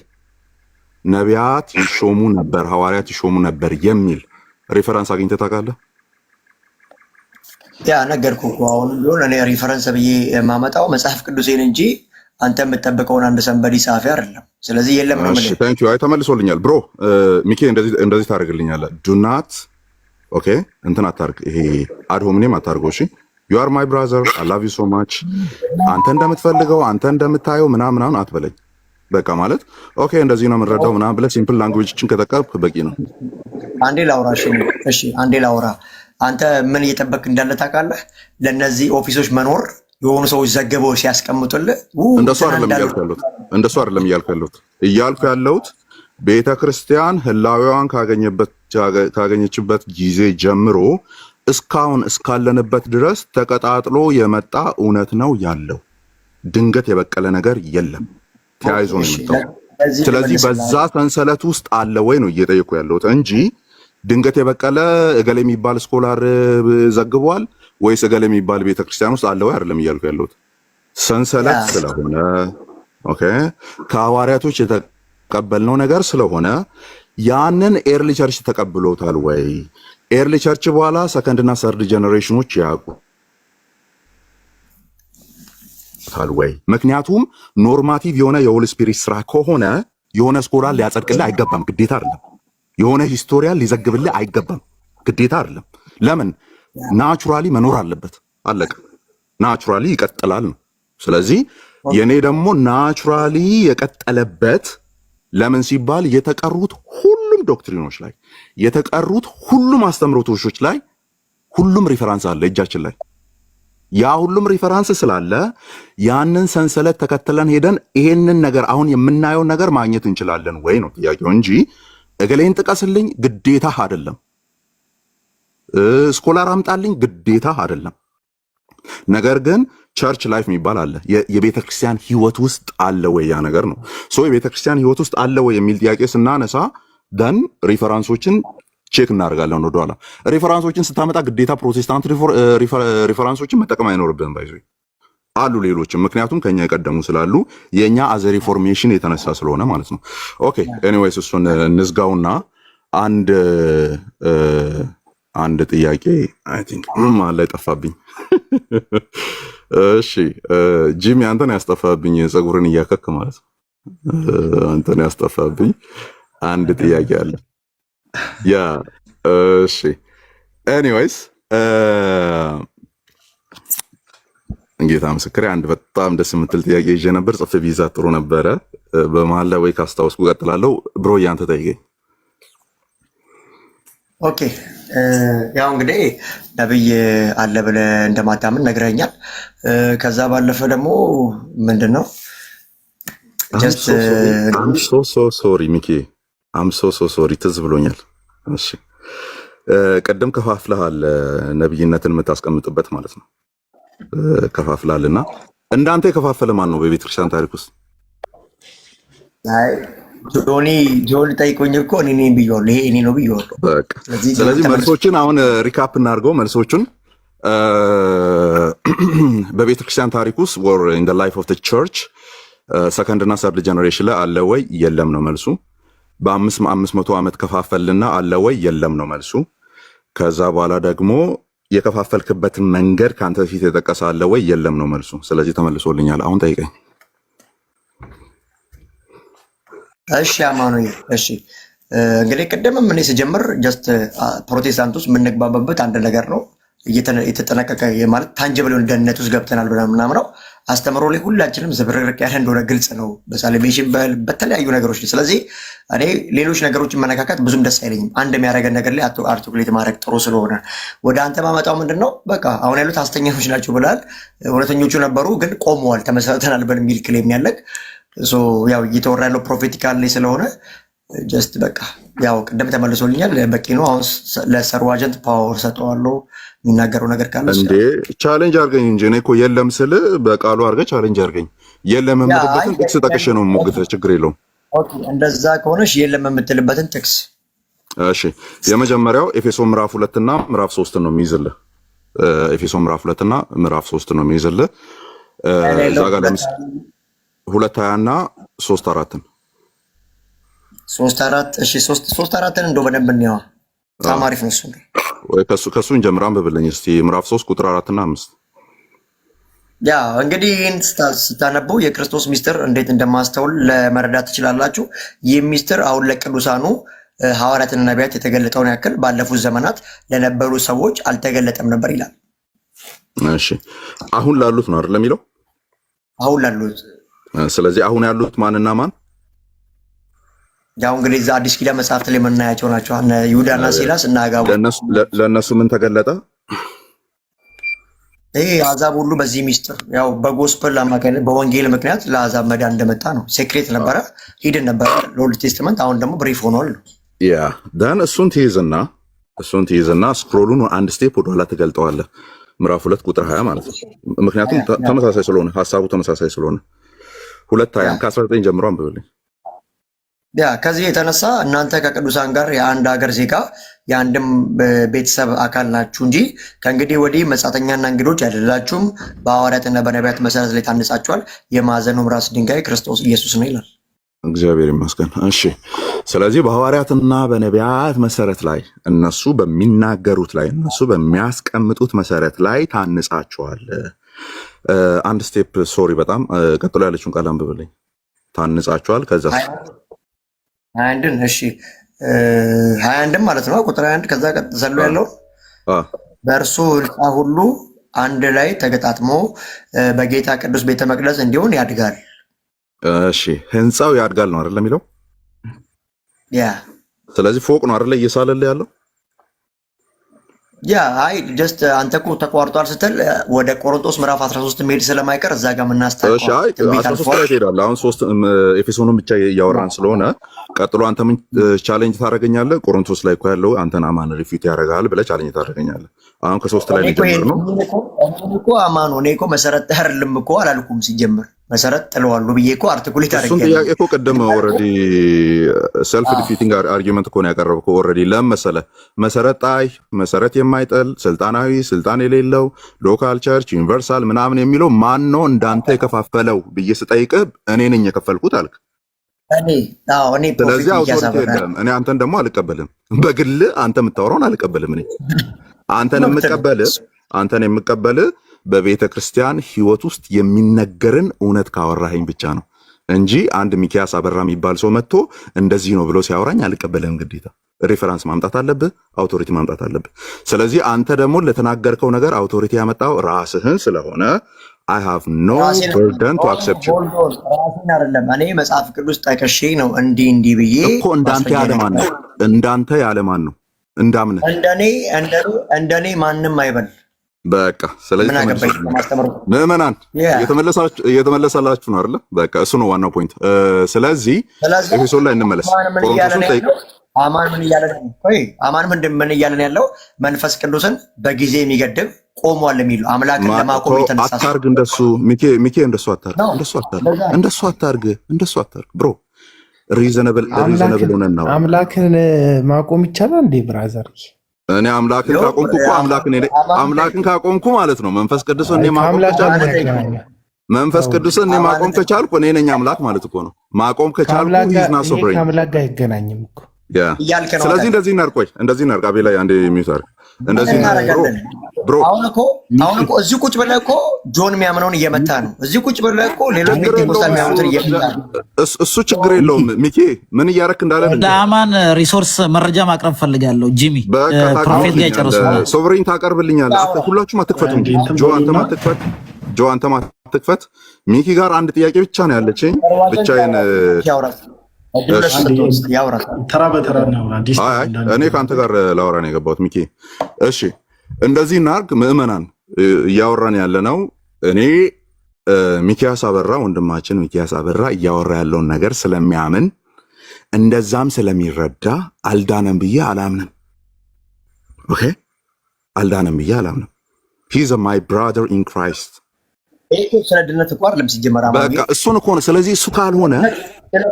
ነቢያት ይሾሙ ነበር፣ ሐዋርያት ይሾሙ ነበር የሚል ሪፈረንስ አግኝተህ ታውቃለህ? ያ ነገርኩህ እኮ አሁን ቢሆን እኔ ሪፈረንስ ብዬ የማመጣው መጽሐፍ ቅዱሴን እንጂ አንተ የምትጠብቀውን አንድ ሰንበዲ ጻፊ አይደለም። ስለዚህ የለም ነው ማለት። ታንክ ዩ። አይ ተመልሶልኛል ብሮ። ሚኪ እንደዚህ ታደርግልኛለህ። ዱ ናት ኦኬ እንትን አታርግ፣ ይሄ አድ ሆምኔም አታርገው። እሺ ዩ አር ማይ ብራዘር አይ ላቭ ዩ ሶ ማች። አንተ እንደምትፈልገው አንተ እንደምታየው ምናምን አትበለኝ። በቃ ማለት ኦኬ እንደዚህ ነው የምንረዳው ምናምን ብለህ ሲምፕል ላንጉዌጅችን ከጠቀምክ በቂ ነው። አንዴ ላውራ። እሺ አንዴ ላውራ። አንተ ምን እየጠበቅ እንዳለ ታውቃለህ? ለነዚህ ኦፊሶች መኖር የሆኑ ሰዎች ዘግበው ሲያስቀምጡልህ እንደሱ አይደለም እያልኩ ያለሁት ቤተ ክርስቲያን ህላዌዋን ካገኘችበት ጊዜ ጀምሮ እስካሁን እስካለንበት ድረስ ተቀጣጥሎ የመጣ እውነት ነው ያለው። ድንገት የበቀለ ነገር የለም፣ ተያይዞ ነው የመጣው። ስለዚህ በዛ ሰንሰለት ውስጥ አለ ወይ ነው እየጠየኩ ያለሁት እንጂ ድንገት የበቀለ እገሌ የሚባል ስኮላር ዘግቧል ወይስ እገሌ የሚባል ቤተክርስቲያን ውስጥ አለ ወይ አይደለም እያልኩ ያለሁት። ሰንሰለት ስለሆነ ኦኬ ከሐዋርያቶች የተቀበልነው ነገር ስለሆነ ያንን ኤርሊ ቸርች ተቀብሎታል ወይ? ኤርሊ ቸርች በኋላ ሰከንድ እና ሰርድ ጀነሬሽኖች ያውቁታል ወይ? ምክንያቱም ኖርማቲቭ የሆነ የሆሊ ስፒሪት ስራ ከሆነ የሆነ ስኮላር ሊያጸድቅልህ አይገባም፣ ግዴታ አይደለም። የሆነ ሂስቶሪያን ሊዘግብልህ አይገባም፣ ግዴታ አይደለም። ለምን? ናቹራሊ መኖር አለበት። አለቀ። ናቹራሊ ይቀጥላል ነው። ስለዚህ የኔ ደግሞ ናቹራሊ የቀጠለበት ለምን ሲባል የተቀሩት ሁሉም ዶክትሪኖች ላይ የተቀሩት ሁሉም አስተምሮቶች ላይ ሁሉም ሪፈራንስ አለ እጃችን ላይ። ያ ሁሉም ሪፈራንስ ስላለ ያንን ሰንሰለት ተከትለን ሄደን ይሄንን ነገር አሁን የምናየውን ነገር ማግኘት እንችላለን ወይ ነው ጥያቄው እንጂ እገሌን ጥቀስልኝ ግዴታ አይደለም። ስኮላር አምጣልኝ ግዴታ አይደለም። ነገር ግን ቸርች ላይፍ የሚባል አለ። የቤተ ክርስቲያን ህይወት ውስጥ አለ ወይ ያ ነገር ነው። ሶ የቤተ ክርስቲያን ህይወት ውስጥ አለ ወይ የሚል ጥያቄ ስናነሳ ደን ሪፈራንሶችን ቼክ እናደርጋለን ወደኋላ። ሪፈራንሶችን ስታመጣ ግዴታ ፕሮቴስታንት ሪፈራንሶችን መጠቀም አይኖርብህም። ባይዞ አሉ ሌሎችም፣ ምክንያቱም ከኛ የቀደሙ ስላሉ የኛ አዘ ሪፎርሜሽን የተነሳ ስለሆነ ማለት ነው። ኦኬ ኤኒዌይስ እሱን እንዝጋውና አንድ ጥያቄ አይ ቲንክ ማለት ላይ ጠፋብኝ። እሺ ጂሚ አንተን ያስጠፋብኝ ፀጉርን እያከክ ማለት ነው። አንተን ያስጠፋብኝ አንድ ጥያቄ አለ። ያ እሺ ኤኒዌይስ ጌታ ምስክሬ አንድ በጣም ደስ የምትል ጥያቄ ይዤ ነበር። ጽፍ ቪዛ ጥሩ ነበረ። በመሀል ላይ ወይ ካስታወስኩ እቀጥላለሁ። ብሮ ያንተ ጠይቀኝ። ኦኬ ያው እንግዲህ ነብይ አለ ብለህ እንደማታምን ነግረኛል። ከዛ ባለፈ ደግሞ ምንድን ነው ጀስት ሶሪ ሚኪ ሶሪ ትዝ ብሎኛል። እሺ ቀደም ከፋፍለሃል ነብይነትን የምታስቀምጥበት ማለት ነው። ከፋፍለሃልና እንዳንተ የከፋፈለ ማን ነው በቤተክርስቲያን ታሪክ ውስጥ? ጆኒ ጠይቆኝ እኮ እኔ ነኝ ብዬዋለሁ። ይሄ እኔ ነው ብዬዋለሁ። ስለዚህ መልሶችን አሁን ሪካፕ እናድርገው። መልሶቹን በቤተክርስቲያን ታሪክ ውስጥ ወር ኢን ዘ ላይፍ ኦፍ ዘ ቸርች ሰከንድ እና ሰርድ ጀነሬሽን ላይ አለ ወይ? የለም ነው መልሱ። በ500 ዓመት ከፋፈልና አለ ወይ? የለም ነው መልሱ። ከዛ በኋላ ደግሞ የከፋፈልክበትን መንገድ ከአንተ በፊት የጠቀሰ አለ ወይ? የለም ነው መልሱ። ስለዚህ ተመልሶልኛል። አሁን ጠይቀኝ። እሺ አማኑኤል፣ እሺ እንግዲህ ቅድምም እኔ ስጀምር ጀስት ፕሮቴስታንት ውስጥ የምንግባባበት አንድ ነገር ነው። የተጠነቀቀ ማለት ታንጀብል የሆነ ደህንነት ውስጥ ገብተናል ምናምን ነው። አስተምሮ ላይ ሁላችንም ዝብርቅርቅ ያለ እንደሆነ ግልጽ ነው። በሳሌቬሽን በተለያዩ ነገሮች። ስለዚህ እኔ ሌሎች ነገሮችን መነካካት ብዙም ደስ አይለኝም። አንድ የሚያደርገን ነገር ላይ አርቲኩሌት ማድረግ ጥሩ ስለሆነ ወደ አንተ ማመጣው ምንድን ነው በቃ አሁን ያሉት ሐሰተኞች ናቸው ብላል። እውነተኞቹ ነበሩ ግን ቆመዋል፣ ተመሰረተናል በሚል ክሌም ያለቅ ያው እየተወራ ያለው ፕሮፌቲካል ላይ ስለሆነ ጀስት በቃ ያው ቅድም ተመልሶልኛል፣ በቂ ነው። አሁን ለሰሩ አጀንት ፓወር ሰጠዋለሁ። የሚናገረው ነገር ካለ እንዴ ቻሌንጅ አድርገኝ እንጂ እኔ እኮ የለም ስል በቃሉ አድርገህ ቻሌንጅ አድርገኝ። የለም የምልበትን ጥቅስ ጠቅሼ ነው የምሞግትህ፣ ችግር የለውም። ኦኬ እንደዛ ከሆነሽ የለም የምትልበትን ጥቅስ እሺ። የመጀመሪያው ኤፌሶ ምዕራፍ 2 እና ምዕራፍ 3 ነው የሚይዝልህ። ኤፌሶ ምዕራፍ 2 እና ምዕራፍ 3 ነው የሚይዝልህ። እዛ ጋር ለምሳሌ 2:20 እና 3:4 3:4 እሺ 3:4 እንደው በደንብ እንየዋ። በጣም አሪፍ ነው እሱ። ወይ ከሱ እንጀምር። አንብብልኝ እስቲ ምዕራፍ 3 ቁጥር 4 እና 5። ያ እንግዲህ ይህን ስታነቡ የክርስቶስ ሚስጥር እንዴት እንደማስተውል ለመረዳት ትችላላችሁ። ይህ ሚስጥር አሁን ለቅዱሳኑ ሐዋርያትና ነቢያት የተገለጠውን ያክል ባለፉት ዘመናት ለነበሩ ሰዎች አልተገለጠም ነበር ይላል። እሺ አሁን ላሉት ነው አይደል የሚለው? አሁን ላሉት። ስለዚህ አሁን ያሉት ማንና ማን? ያው እንግዲህ እዛ አዲስ ኪዳን መጽሐፍት ላይ የምናያቸው ናቸው። እነ ይሁዳና ሲላስ እና አጋቡ። ለእነሱ ምን ተገለጠ? ይሄ አሕዛብ ሁሉ በዚህ ሚስጥር ያው በጎስፐል አማካኝነት በወንጌል ምክንያት ለአሕዛብ መዳን እንደመጣ ነው። ሴክሬት ነበረ፣ ሂድን ነበረ ለኦልድ ቴስትመንት። አሁን ደግሞ ብሪፍ ሆኗል። ያ ደን እሱን ትይዝና ስክሮሉን አንድ ስቴፕ ወደኋላ ትገልጠዋለህ። ምዕራፍ 2 ቁጥር 20 ማለት ነው። ምክንያቱም ተመሳሳይ ስለሆነ ሀሳቡ ተመሳሳይ ስለሆነ 2:20 ከ19 ጀምሮ አንብብልኝ። ያ ከዚህ የተነሳ እናንተ ከቅዱሳን ጋር የአንድ ሀገር ዜጋ የአንድም ቤተሰብ አካል ናችሁ እንጂ ከእንግዲህ ወዲህ መጻተኛና እንግዶች አይደላችሁም። በሐዋርያትና በነቢያት መሰረት ላይ ታንጻችኋል። የማዕዘኑም ራስ ድንጋይ ክርስቶስ ኢየሱስ ነው ይላል። እግዚአብሔር ይመስገን። እሺ ስለዚህ በሐዋርያትና በነቢያት መሰረት ላይ እነሱ በሚናገሩት ላይ እነሱ በሚያስቀምጡት መሰረት ላይ ታንጻችኋል። አንድ ስቴፕ ሶሪ፣ በጣም ቀጥሎ ያለችውን ቃል አንብብልኝ። ታንጻችኋል ከዛ 21 እሺ 21 ማለት ነው ቁጥር 21 ከዛ ዘሎ ያለው በእርሱ ሕንፃ ሁሉ አንድ ላይ ተገጣጥሞ በጌታ ቅዱስ ቤተ መቅደስ እንዲሆን ያድጋል። እሺ ሕንፃው ያድጋል ነው አይደል የሚለው? ያ ስለዚህ ፎቅ ነው አይደል እየሳለልህ ያለው? ያ አይ ጀስት አንተ እኮ ተቋርጧል ስትል ወደ ቆሮንቶስ ምዕራፍ 13 መሄድ ስለማይቀር እዛ ጋር የምናስታውቀው። እሺ አይ 13 ላይ ትሄዳለህ። አሁን 3 ኤፌሶንን ብቻ እያወራን ስለሆነ ቀጥሎ አንተ ምን ቻሌንጅ ታደርገኛለህ? ቆሮንቶስ ላይ እኮ ያለው አንተን አማን ሪፊት ያደርጋል ብለህ ቻሌንጅ ታደርገኛለህ። አሁን ከ3 ላይ ሊጀምር ነው እኮ አማኑ። እኔ እኮ መሰረት አይደለም እኮ አላልኩም። ሲጀምር መሰረት ጥለዋለሁ ብዬ እኮ አርቲኩሌት አድርጌ እሱን ጥያቄ እኮ ቀደም ኦልሬዲ ሰልፍ ዲፊቲንግ አርጊመንት እኮ ነው ያቀረብከው። ኦልሬዲ ለመሰለ መሰረት ጣይ መሰረት የማይጥል ስልጣናዊ ስልጣን የሌለው ሎካል ቸርች ዩኒቨርሳል ምናምን የሚለው ማን ነው እንዳንተ የከፋፈለው ብዬ ስጠይቅህ እኔ ነኝ የከፈልኩት አልክ። ስለዚህ አውቶሪቲ የለም። እኔ አንተን ደግሞ አልቀበልም። በግል አንተ የምታወራውን አልቀበልም። እኔ አንተን የምቀበል በቤተ ክርስቲያን ህይወት ውስጥ የሚነገርን እውነት ካወራኸኝ ብቻ ነው እንጂ አንድ ሚኪያስ አበራ የሚባል ሰው መጥቶ እንደዚህ ነው ብሎ ሲያወራኝ አልቀበልህም። ግዴታ ሪፈረንስ ማምጣት አለብህ፣ አውቶሪቲ ማምጣት አለብህ። ስለዚህ አንተ ደግሞ ለተናገርከው ነገር አውቶሪቲ ያመጣው ራስህን ስለሆነ I have no burden to accept you። ራስህን አይደለም እኔ መጽሐፍ ቅዱስ ጠቅሼ ነው እንዲህ ብዬ እኮ እንዳንተ ያለ ማን ነው? እንዳንተ ያለ ማን ነው? እንዳምነህ እንደኔ ማንም አይበል። በቃ ስለዚህ ምዕመናን እየተመለሳላችሁ ነው አይደለ? በቃ እሱ ነው ዋናው ፖይንት። ስለዚህ ኤፌሶን ላይ እንመለስ። ቆሮንቶስን ጠይቅ። አማን ምን እያለ ነው ያለው? መንፈስ ቅዱስን በጊዜ የሚገድብ ቆሟል የሚሉ አምላክን ለማቆም የተነሳ አታርግ። እንደሱ ሚኬ እንደሱ አታርግ ብሮ። ሪዘነብል ሆነን ነው አምላክን ማቆም ይቻላል እንዴ ብራዘር? እኔ አምላክን ካቆምኩ እኮ አምላክን ካቆምኩ ማለት ነው መንፈስ ቅዱስን እኔ ማቆም ከቻልኩ እኔ ነኝ አምላክ ማለት እኮ ነው። ማቆም ከቻልኩ ሂዝና ሶብሬን ከአምላክ ጋር አይገናኝም እኮ። ስለዚህ እንደዚህ እናርቅ። አቤ ላይ አንዴ ሚውት አድርግ። እንደዚህ ብሮ አሁን እኮ እዚህ ቁጭ ብለህ እኮ ጆን የሚያምነውን እየመታ ነው። እዚህ ቁጭ ብለህ እኮ ሌሎች ቤተክርስቲያን የሚያምኑትን እየመታ ነው። እሱ ችግር የለውም። ሚኪ ምን እያረክ እንዳለ ለአማን ሪሶርስ መረጃ ማቅረብ ፈልጋለሁ። ጂሚ ፕሮፌት ጋር ጨርሱ። ሶቨሬን ታቀርብልኛለህ። ሁላችሁም አትክፈቱ እንጂ ጆ አንተም አትክፈት። ሚኪ ጋር አንድ ጥያቄ ብቻ ነው ያለችኝ። ብቻዬን ተራ በተራ ነው። እኔ ከአንተ ጋር ላወራ ነው የገባሁት ሚኪ። እሺ እንደዚህ እናርግ። ምዕመናን እያወራን ያለ ነው። እኔ ሚኪያስ አበራ ወንድማችን ሚኪያስ አበራ እያወራ ያለውን ነገር ስለሚያምን እንደዛም ስለሚረዳ አልዳነም ብዬ አላምንም። ኦኬ አልዳነም ብዬ አላምንም። ሂዝ ማይ ብራዘር ኢን ክራይስት። ስለ ድነት እኮ አይደለም ሲጀመር በቃ እሱን እኮ ነው። ስለዚህ እሱ ካልሆነ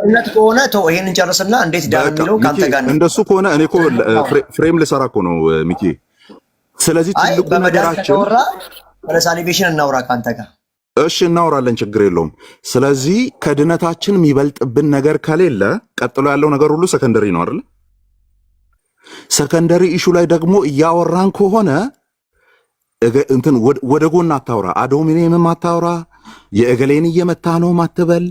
ድነት ከሆነ ተው፣ ይሄንን ጨርስና እንዴት ዳን የሚለው ካንተ ጋር ነው። እንደሱ ከሆነ እኔ እኮ ፍሬም ልሰራ እኮ ነው ሚኪ። ስለዚህ ትልቁ ነገራችን ወደ ሳሊቬሽን እናውራ ካንተ ጋር። እሺ እናወራለን፣ ችግር የለውም። ስለዚህ ከድነታችን የሚበልጥብን ነገር ከሌለ ቀጥሎ ያለው ነገር ሁሉ ሰከንደሪ ነው አይደል? ሰከንደሪ ኢሹ ላይ ደግሞ እያወራን ከሆነ እንትን ወደ ጎን አታውራ፣ አዶሚኒየምም አታውራ፣ የእገሌን እየመታ ነው ማትበል፣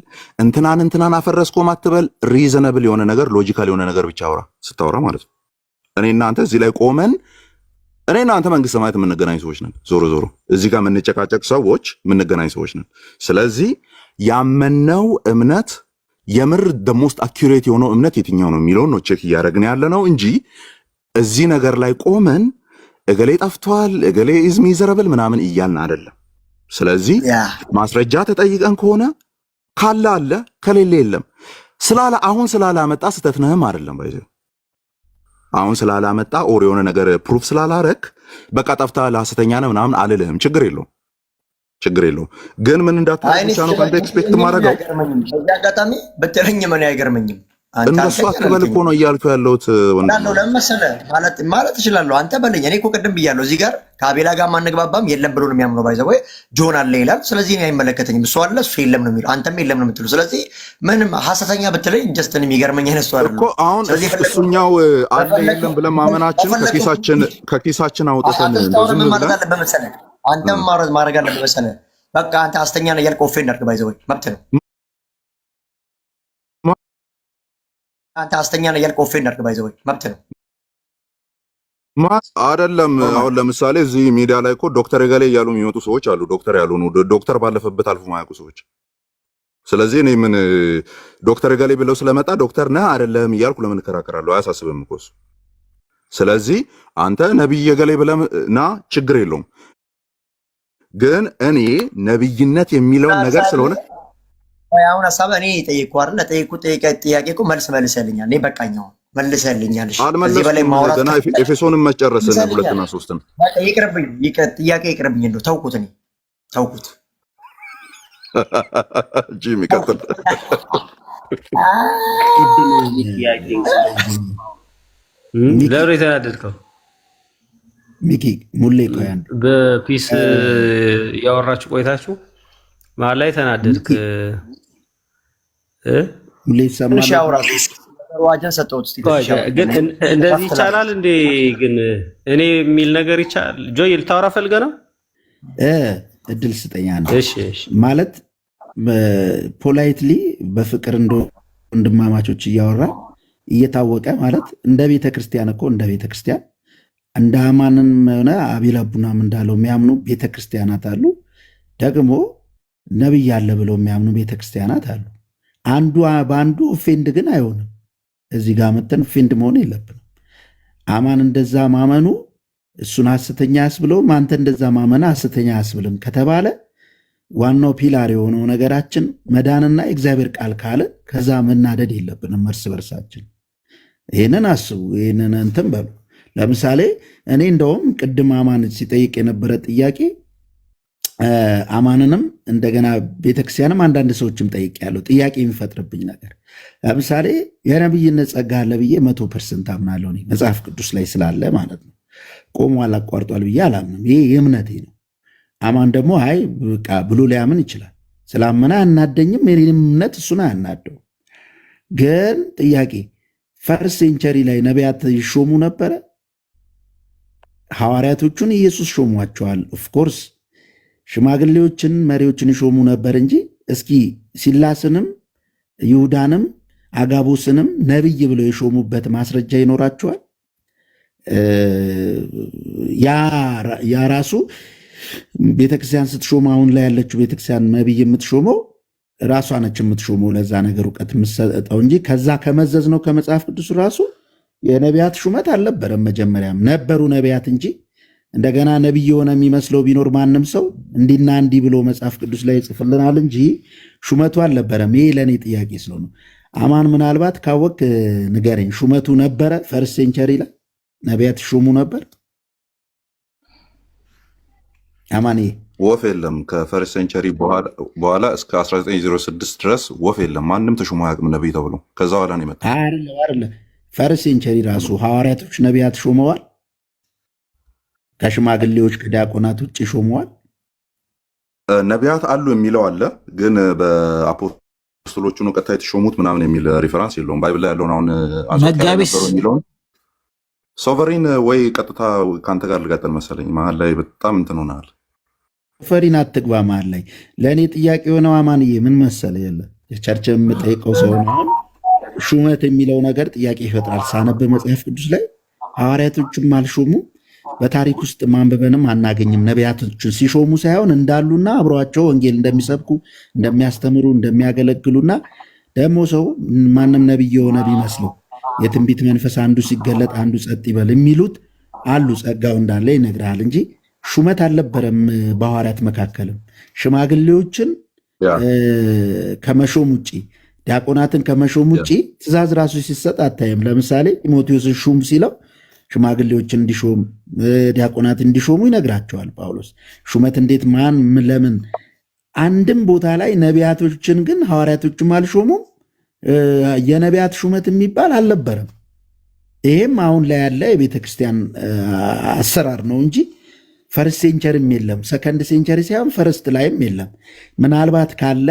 እንትናን አፈረስኮ ማትበል። ሪዘነብል የሆነ ነገር ሎጂካል የሆነ ነገር ብቻ አውራ ስታወራ ማለት ነው። እኔ እናንተ እዚህ ላይ ቆመን እኔ እናንተ መንግስት ሰማያት የምንገናኝ ሰዎች ነን። ዞሮ እዚህ ጋር የምንጨቃጨቅ ሰዎች የምንገናኝ ሰዎች ነን። ስለዚህ ያመነው እምነት የምር ደሞስት አኪዩሬት የሆነው እምነት የትኛው ነው የሚለውን ነው ቼክ እያደረግን ያለ ነው እንጂ እዚህ ነገር ላይ ቆመን እገሌ ጠፍቷል እገሌ ኢዝ ሚዘረብል ምናምን እያልን አይደለም። ስለዚህ ማስረጃ ተጠይቀን ከሆነ ካለ አለ ከሌለ የለም። አሁን ስላላመጣ ስተት ነህም አይደለም ባይዘ አሁን ስላላመጣ ኦር የሆነ ነገር ፕሩፍ ስላላረክ በቃ ጠፍተሃል ሐሰተኛ ነህ ምናምን አልልህም። ችግር የለውም። ግን ምን እንዳታውቁ ነው ካንተ ኤክስፔክት ማድረገው በዚህ አጋጣሚ በተለኝ ምን አይገርመኝም። እንደሱ አትበል እኮ ነው እያልኩ ያለሁት ወንድም ለምሳሌ ማለት እችላለሁ። አንተ በለኝ። እኔ እኮ ቅድም ብያለሁ እዚህ ጋር ከአቤላ ጋር ማንግባባም የለም ብሎ ነው የሚያምነው ባይዘው ወይ ጆን አለ ይላል። ስለዚህ እኔ አይመለከተኝም። እሱ አለ እሱ የለም ነው የሚለው፣ አንተም የለም ነው የምትለው። ስለዚህ ምንም ሐሰተኛ ብትለኝ ጀስትን የሚገርመኝ አይነት ሰው አይደለም እኮ። አሁን እሱኛው አለ የለም ብለን ማመናችን ከኪሳችን አውጥተን እንደዚህ ምን ማለት አለበት መሰለህ? አንተም ማድረግ አለበት መሰለህ? በቃ አንተ ሐሰተኛ ነህ እያልክ ኦፌንድ አድርግ ባይዘው ወይ መብት ነው። አንተ ሐሰተኛ ነህ እያልክ ኦፌንድ አድርግ ባይዘው ወይ መብት ነው አይደለም። አሁን ለምሳሌ እዚህ ሚዲያ ላይ እኮ ዶክተር ገሌ እያሉ የሚመጡ ሰዎች አሉ። ዶክተር ያልሆኑ ዶክተር ባለፈበት አልፎ ማያውቁ ሰዎች። ስለዚህ እኔ ምን ዶክተር ገሌ ብለው ስለመጣ ዶክተር ነህ አይደለም እያልኩ ለምን እከራከራለሁ? አያሳስብም እኮ እሱ። ስለዚህ አንተ ነብይ ገሌ ብለህ ና ችግር የለውም። ግን እኔ ነብይነት የሚለውን ነገር ስለሆነ አሁን ሐሳብ እኔ ጠይቀው አይደል? ጠይቁት ጥያቄ እኮ መልሰልኛል። እኔ በቃኛው መልሰልኛል። እዚህ በላይ ማውራት ገና ኤፌሶንን መጨረስን 2 እና 3 በቃ ይቅርብኝ። ጥያቄ ይቅርብኝ። እንደው ተውኩት። እኔ ተውኩት። ጂሚ ቀጥል። ለምን የተናደድከው ሚኪ? ሙሌ ቆይ አንድ በፒስ ያወራችሁ ቆይታችሁ መሀል ላይ ተናደድክ። ሙሌ ይሰማል። ዋጀን ሰጠሁት። ግን እንደዚህ ይቻላል እንዴ? ግን እኔ የሚል ነገር ይቻላል። ጆይ ልታወራ ፈልገህ ነው? እድል ስጠኛ ነው ማለት ፖላይትሊ በፍቅር እንደ ወንድማማቾች እያወራ እየታወቀ ማለት እንደ ቤተክርስቲያን እኮ እንደ ቤተክርስቲያን እንደ አማንም ሆነ አቢላ ቡናም እንዳለው የሚያምኑ ቤተክርስቲያናት አሉ። ደግሞ ነብይ አለ ብለው የሚያምኑ ቤተክርስቲያናት አሉ። አንዱ በአንዱ ኦፌንድ ግን አይሆንም። እዚህ ጋር መተን ኦፌንድ መሆን የለብንም። አማን እንደዛ ማመኑ እሱን ሐሰተኛ ያስብለውም፣ አንተ እንደዛ ማመን ሐሰተኛ ያስብልም ከተባለ ዋናው ፒላር የሆነው ነገራችን መዳንና የእግዚአብሔር ቃል ካለ ከዛ መናደድ የለብንም እርስ በርሳችን። ይህንን አስቡ፣ ይህንን እንትን በሉ። ለምሳሌ እኔ እንደውም ቅድም አማን ሲጠይቅ የነበረ ጥያቄ አማንንም እንደገና ቤተክርስቲያንም አንዳንድ ሰዎችም ጠይቅ ያለው ጥያቄ የሚፈጥርብኝ ነገር ለምሳሌ የነብይነት ጸጋ አለ ብዬ 100% አምናለሁ እኔ መጽሐፍ ቅዱስ ላይ ስላለ ማለት ነው። ቆሟል አቋርጧል ብዬ አላምንም። ይሄ የእምነቴ ነው። አማን ደግሞ አይ በቃ ብሎ ሊያምን ይችላል። ስላመነ አናደኝም። የኔንም እምነት እሱን አያናደው። ግን ጥያቄ ፈርስት ሴንቸሪ ላይ ነቢያት ይሾሙ ነበረ? ሐዋርያቶቹን ኢየሱስ ሾሟቸዋል። ኦፍኮርስ ሽማግሌዎችን መሪዎችን ይሾሙ ነበር እንጂ እስኪ ሲላስንም ይሁዳንም አጋቦስንም ነቢይ ብለው የሾሙበት ማስረጃ ይኖራቸዋል? ያ ራሱ ቤተክርስቲያን ስትሾም አሁን ላይ ያለችው ቤተክርስቲያን ነቢይ የምትሾመው ራሷ ነች የምትሾመው ለዛ ነገር እውቀት የምትሰጠው እንጂ ከዛ ከመዘዝ ነው ከመጽሐፍ ቅዱስ ራሱ የነቢያት ሹመት አልነበረም። መጀመሪያም ነበሩ ነቢያት እንጂ እንደገና ነቢይ የሆነ የሚመስለው ቢኖር ማንም ሰው እንዲና እንዲህ ብሎ መጽሐፍ ቅዱስ ላይ ይጽፍልናል እንጂ ሹመቱ አልነበረም። ይሄ ለእኔ ጥያቄ ስለሆነ አማን ምናልባት ካወቅ ንገረኝ። ሹመቱ ነበረ? ፈርስት ሴንቸሪ ላይ ነቢያት ሾሙ ነበር? አማን ወፍ የለም። ከፈርስት ሴንቸሪ በኋላ እስከ 1906 ድረስ ወፍ የለም። ማንም ተሾሞ አያውቅም ነቢይ ተብሎ። ከዛ በኋላ ነው የመጣው። አይደለም ፈርስት ሴንቸሪ ራሱ ሐዋርያቶች ነቢያት ሾመዋል? ከሽማግሌዎች ከዲያቆናት ውጭ ሾመዋል? ነቢያት አሉ የሚለው አለ፣ ግን በአፖስቶሎቹ ነው ቀጥታ የተሾሙት ምናምን የሚል ሪፈራንስ የለውም። ባይብል ላይ ያለውን አሁን መጋቢስ የሚለውን ሶቨሪን ወይ ቀጥታ ከአንተ ጋር ልቀጥል መሰለኝ። መሀል ላይ በጣም እንትን ሆናል። ሶቨሪን አትግባ መሀል ላይ። ለእኔ ጥያቄ የሆነው አማንዬ ምን መሰለ የለ የቸርች የምጠይቀው ሰው ነው። ሹመት የሚለው ነገር ጥያቄ ይፈጥራል። ሳነብ መጽሐፍ ቅዱስ ላይ ሐዋርያቶችም አልሾሙ በታሪክ ውስጥ ማንበበንም አናገኝም። ነቢያቶችን ሲሾሙ ሳይሆን እንዳሉና አብረዋቸው ወንጌል እንደሚሰብኩ እንደሚያስተምሩ እንደሚያገለግሉና ደግሞ ሰው ማንም ነቢይ የሆነ ቢመስለው የትንቢት መንፈስ አንዱ ሲገለጥ አንዱ ጸጥ ይበል የሚሉት አሉ። ጸጋው እንዳለ ይነግርሃል እንጂ ሹመት አልነበረም። በሐዋርያት መካከልም ሽማግሌዎችን ከመሾም ውጭ ዲያቆናትን ከመሾም ውጭ ትእዛዝ ራሱ ሲሰጥ አታይም። ለምሳሌ ጢሞቴዎስን ሹም ሲለው ሽማግሌዎችን እንዲሾም ዲያቆናት እንዲሾሙ ይነግራቸዋል ጳውሎስ። ሹመት እንዴት ማን ለምን አንድም ቦታ ላይ ነቢያቶችን ግን ሐዋርያቶችም አልሾሙም። የነቢያት ሹመት የሚባል አልነበረም። ይሄም አሁን ላይ ያለ የቤተ ክርስቲያን አሰራር ነው እንጂ ፈርስት ሴንቸሪም የለም፣ ሰከንድ ሴንቸሪ ሳይሆን ፈርስት ላይም የለም። ምናልባት ካለ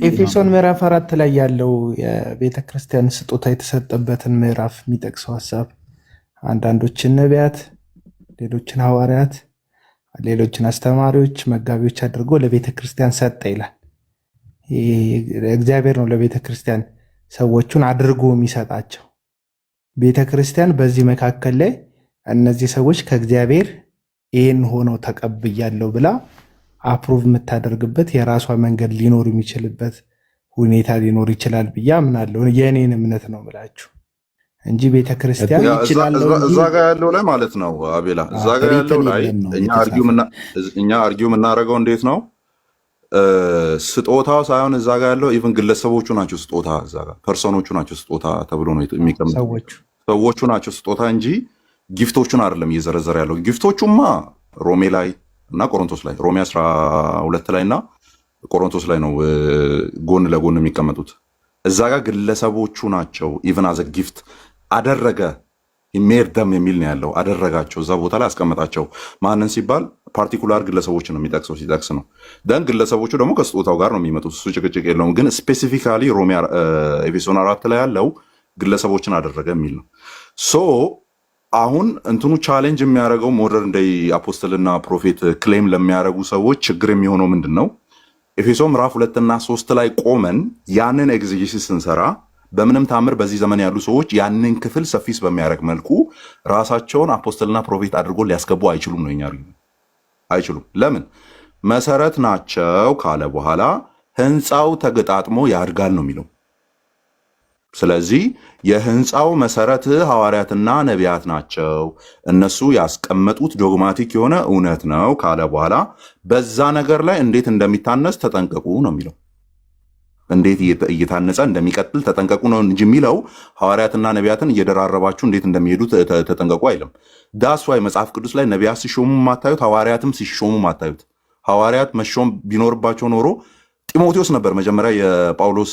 ኤፌሶን ምዕራፍ 4 ላይ ያለው የቤተ ክርስቲያን ስጦታ የተሰጠበትን ምዕራፍ የሚጠቅሰው ሀሳብ አንዳንዶችን ነቢያት፣ ሌሎችን ሐዋርያት፣ ሌሎችን አስተማሪዎች፣ መጋቢዎች አድርጎ ለቤተ ክርስቲያን ሰጠ ይላል። እግዚአብሔር ነው ለቤተ ክርስቲያን ሰዎቹን አድርጎ የሚሰጣቸው። ቤተ ክርስቲያን በዚህ መካከል ላይ እነዚህ ሰዎች ከእግዚአብሔር ይህን ሆነው ተቀብያለሁ ብላ አፕሩቭ የምታደርግበት የራሷ መንገድ ሊኖር የሚችልበት ሁኔታ ሊኖር ይችላል ብዬ አምናለሁ። የእኔን እምነት ነው ምላችሁ እንጂ ቤተክርስቲያን እዛ ጋ ያለው ላይ ማለት ነው። አቤላ እዛ ጋ ያለው ላይ እኛ አርጊው የምናደርገው እንዴት ነው? ስጦታው ሳይሆን እዛ ጋ ያለው ኢቨን ግለሰቦቹ ናቸው ስጦታ፣ እዛ ጋ ፐርሶኖቹ ናቸው ስጦታ ተብሎ ነው የሚቀመጠው። ሰዎቹ ናቸው ስጦታ እንጂ ጊፍቶቹን አይደለም እየዘረዘረ ያለው። ጊፍቶቹማ ሮሜ ላይ እና ቆሮንቶስ ላይ ሮሜ 12 ላይ እና ቆሮንቶስ ላይ ነው ጎን ለጎን የሚቀመጡት። እዛ ጋር ግለሰቦቹ ናቸው ኢቨን አዘ ጊፍት አደረገ ሜርደም የሚል ነው ያለው። አደረጋቸው እዛ ቦታ ላይ አስቀመጣቸው። ማንን ሲባል ፓርቲኩላር ግለሰቦችን ነው የሚጠቅሰው፣ ሲጠቅስ ነው። ደን ግለሰቦቹ ደግሞ ከስጦታው ጋር ነው የሚመጡት። እሱ ጭቅጭቅ የለውም። ግን ስፔሲፊካሊ ኤፌሶን 4 ላይ ያለው ግለሰቦችን አደረገ የሚል ነው። ሶ አሁን እንትኑ ቻሌንጅ የሚያደርገው ሞደርን ዴይ አፖስትልና ፕሮፌት ክሌም ለሚያደርጉ ሰዎች ችግር የሚሆነው ምንድን ነው? ኤፌሶ ምዕራፍ 2 እና 3 ላይ ቆመን ያንን ኤግዚጂሲስ ስንሰራ በምንም ታምር በዚህ ዘመን ያሉ ሰዎች ያንን ክፍል ሰፊስ በሚያደርግ መልኩ ራሳቸውን አፖስትልና ፕሮፌት አድርጎ ሊያስገቡ አይችሉም ነው የኛ አይችሉም። ለምን? መሰረት ናቸው ካለ በኋላ ህንፃው ተገጣጥሞ ያድጋል ነው የሚለው። ስለዚህ የህንፃው መሰረት ሐዋርያትና ነቢያት ናቸው፣ እነሱ ያስቀመጡት ዶግማቲክ የሆነ እውነት ነው ካለ በኋላ በዛ ነገር ላይ እንዴት እንደሚታነጽ ተጠንቀቁ ነው የሚለው። እንዴት እየታነጸ እንደሚቀጥል ተጠንቀቁ ነው እንጂ የሚለው ሐዋርያትና ነቢያትን እየደራረባችሁ እንዴት እንደሚሄዱ ተጠንቀቁ አይልም። ዳስ ዋይ መጽሐፍ ቅዱስ ላይ ነቢያት ሲሾሙ ማታዩት፣ ሐዋርያትም ሲሾሙ ማታዩት። ሐዋርያት መሾም ቢኖርባቸው ኖሮ ጢሞቴዎስ ነበር መጀመሪያ የጳውሎስ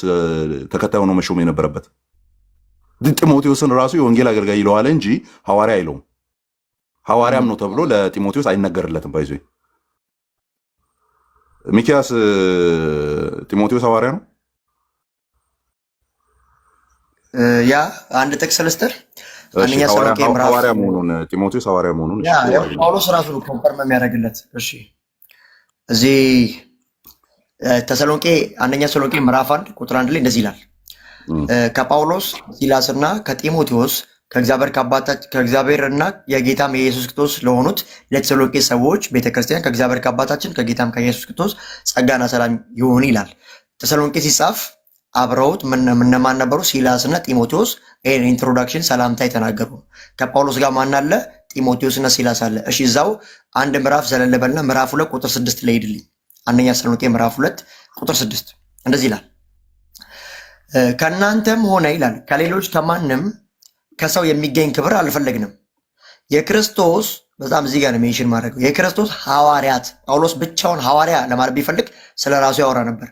ተከታይ ሆኖ መሾም የነበረበት። ጢሞቴዎስን ራሱ የወንጌል አገልጋይ ይለዋል እንጂ ሐዋርያ አይለውም። ሐዋርያም ነው ተብሎ ለጢሞቴዎስ አይነገርለትም። ባይዞ ሚኪያስ ጢሞቴዎስ ሐዋርያ ነው። ያ አንድ ጥቅስ ልስጥር። አንደኛ ተሰሎንቄ ምዕራፍ ሐዋርያ መሆኑን ጢሞቴዎስ ሐዋርያ መሆኑን ጳውሎስ ራሱ ነው ኮንፈርም የሚያደርግለት። እሺ እዚህ ተሰሎንቄ አንደኛ ተሰሎንቄ ምዕራፍ 1 ቁጥር 1 ላይ እንደዚህ ይላል፣ ከጳውሎስ ሲላስና ከጢሞቴዎስ ከእግዚአብሔርና የጌታም የኢየሱስ ክርስቶስ ለሆኑት ለተሰሎንቄ ሰዎች ቤተክርስቲያን ከእግዚአብሔር ከአባታችን ከጌታም ከኢየሱስ ክርስቶስ ጸጋና ሰላም ይሁን ይላል። ተሰሎንቄ ሲጻፍ አብረውት እነማን ነበሩ? ሲላስና ጢሞቴዎስ። ይሄን ኢንትሮዳክሽን ሰላምታ የተናገሩ ከጳውሎስ ጋር ማን አለ? ጢሞቴዎስና ሲላስ አለ። እሺ እዛው አንድ ምዕራፍ ዘለለበልና ምዕራፍ 2 ቁጥር 6 ላይ ሄድልኝ። አንደኛ ተሰሎንቄ ምዕራፍ 2 ቁጥር 6 እንደዚህ ይላል፣ ከእናንተም ሆነ ይላል ከሌሎች ከማንም ከሰው የሚገኝ ክብር አልፈለግንም። የክርስቶስ በጣም እዚህ ጋር ነው ሜንሽን ማድረገው የክርስቶስ ሐዋርያት። ጳውሎስ ብቻውን ሐዋርያ ለማለት ቢፈልግ ስለ ራሱ ያወራ ነበር።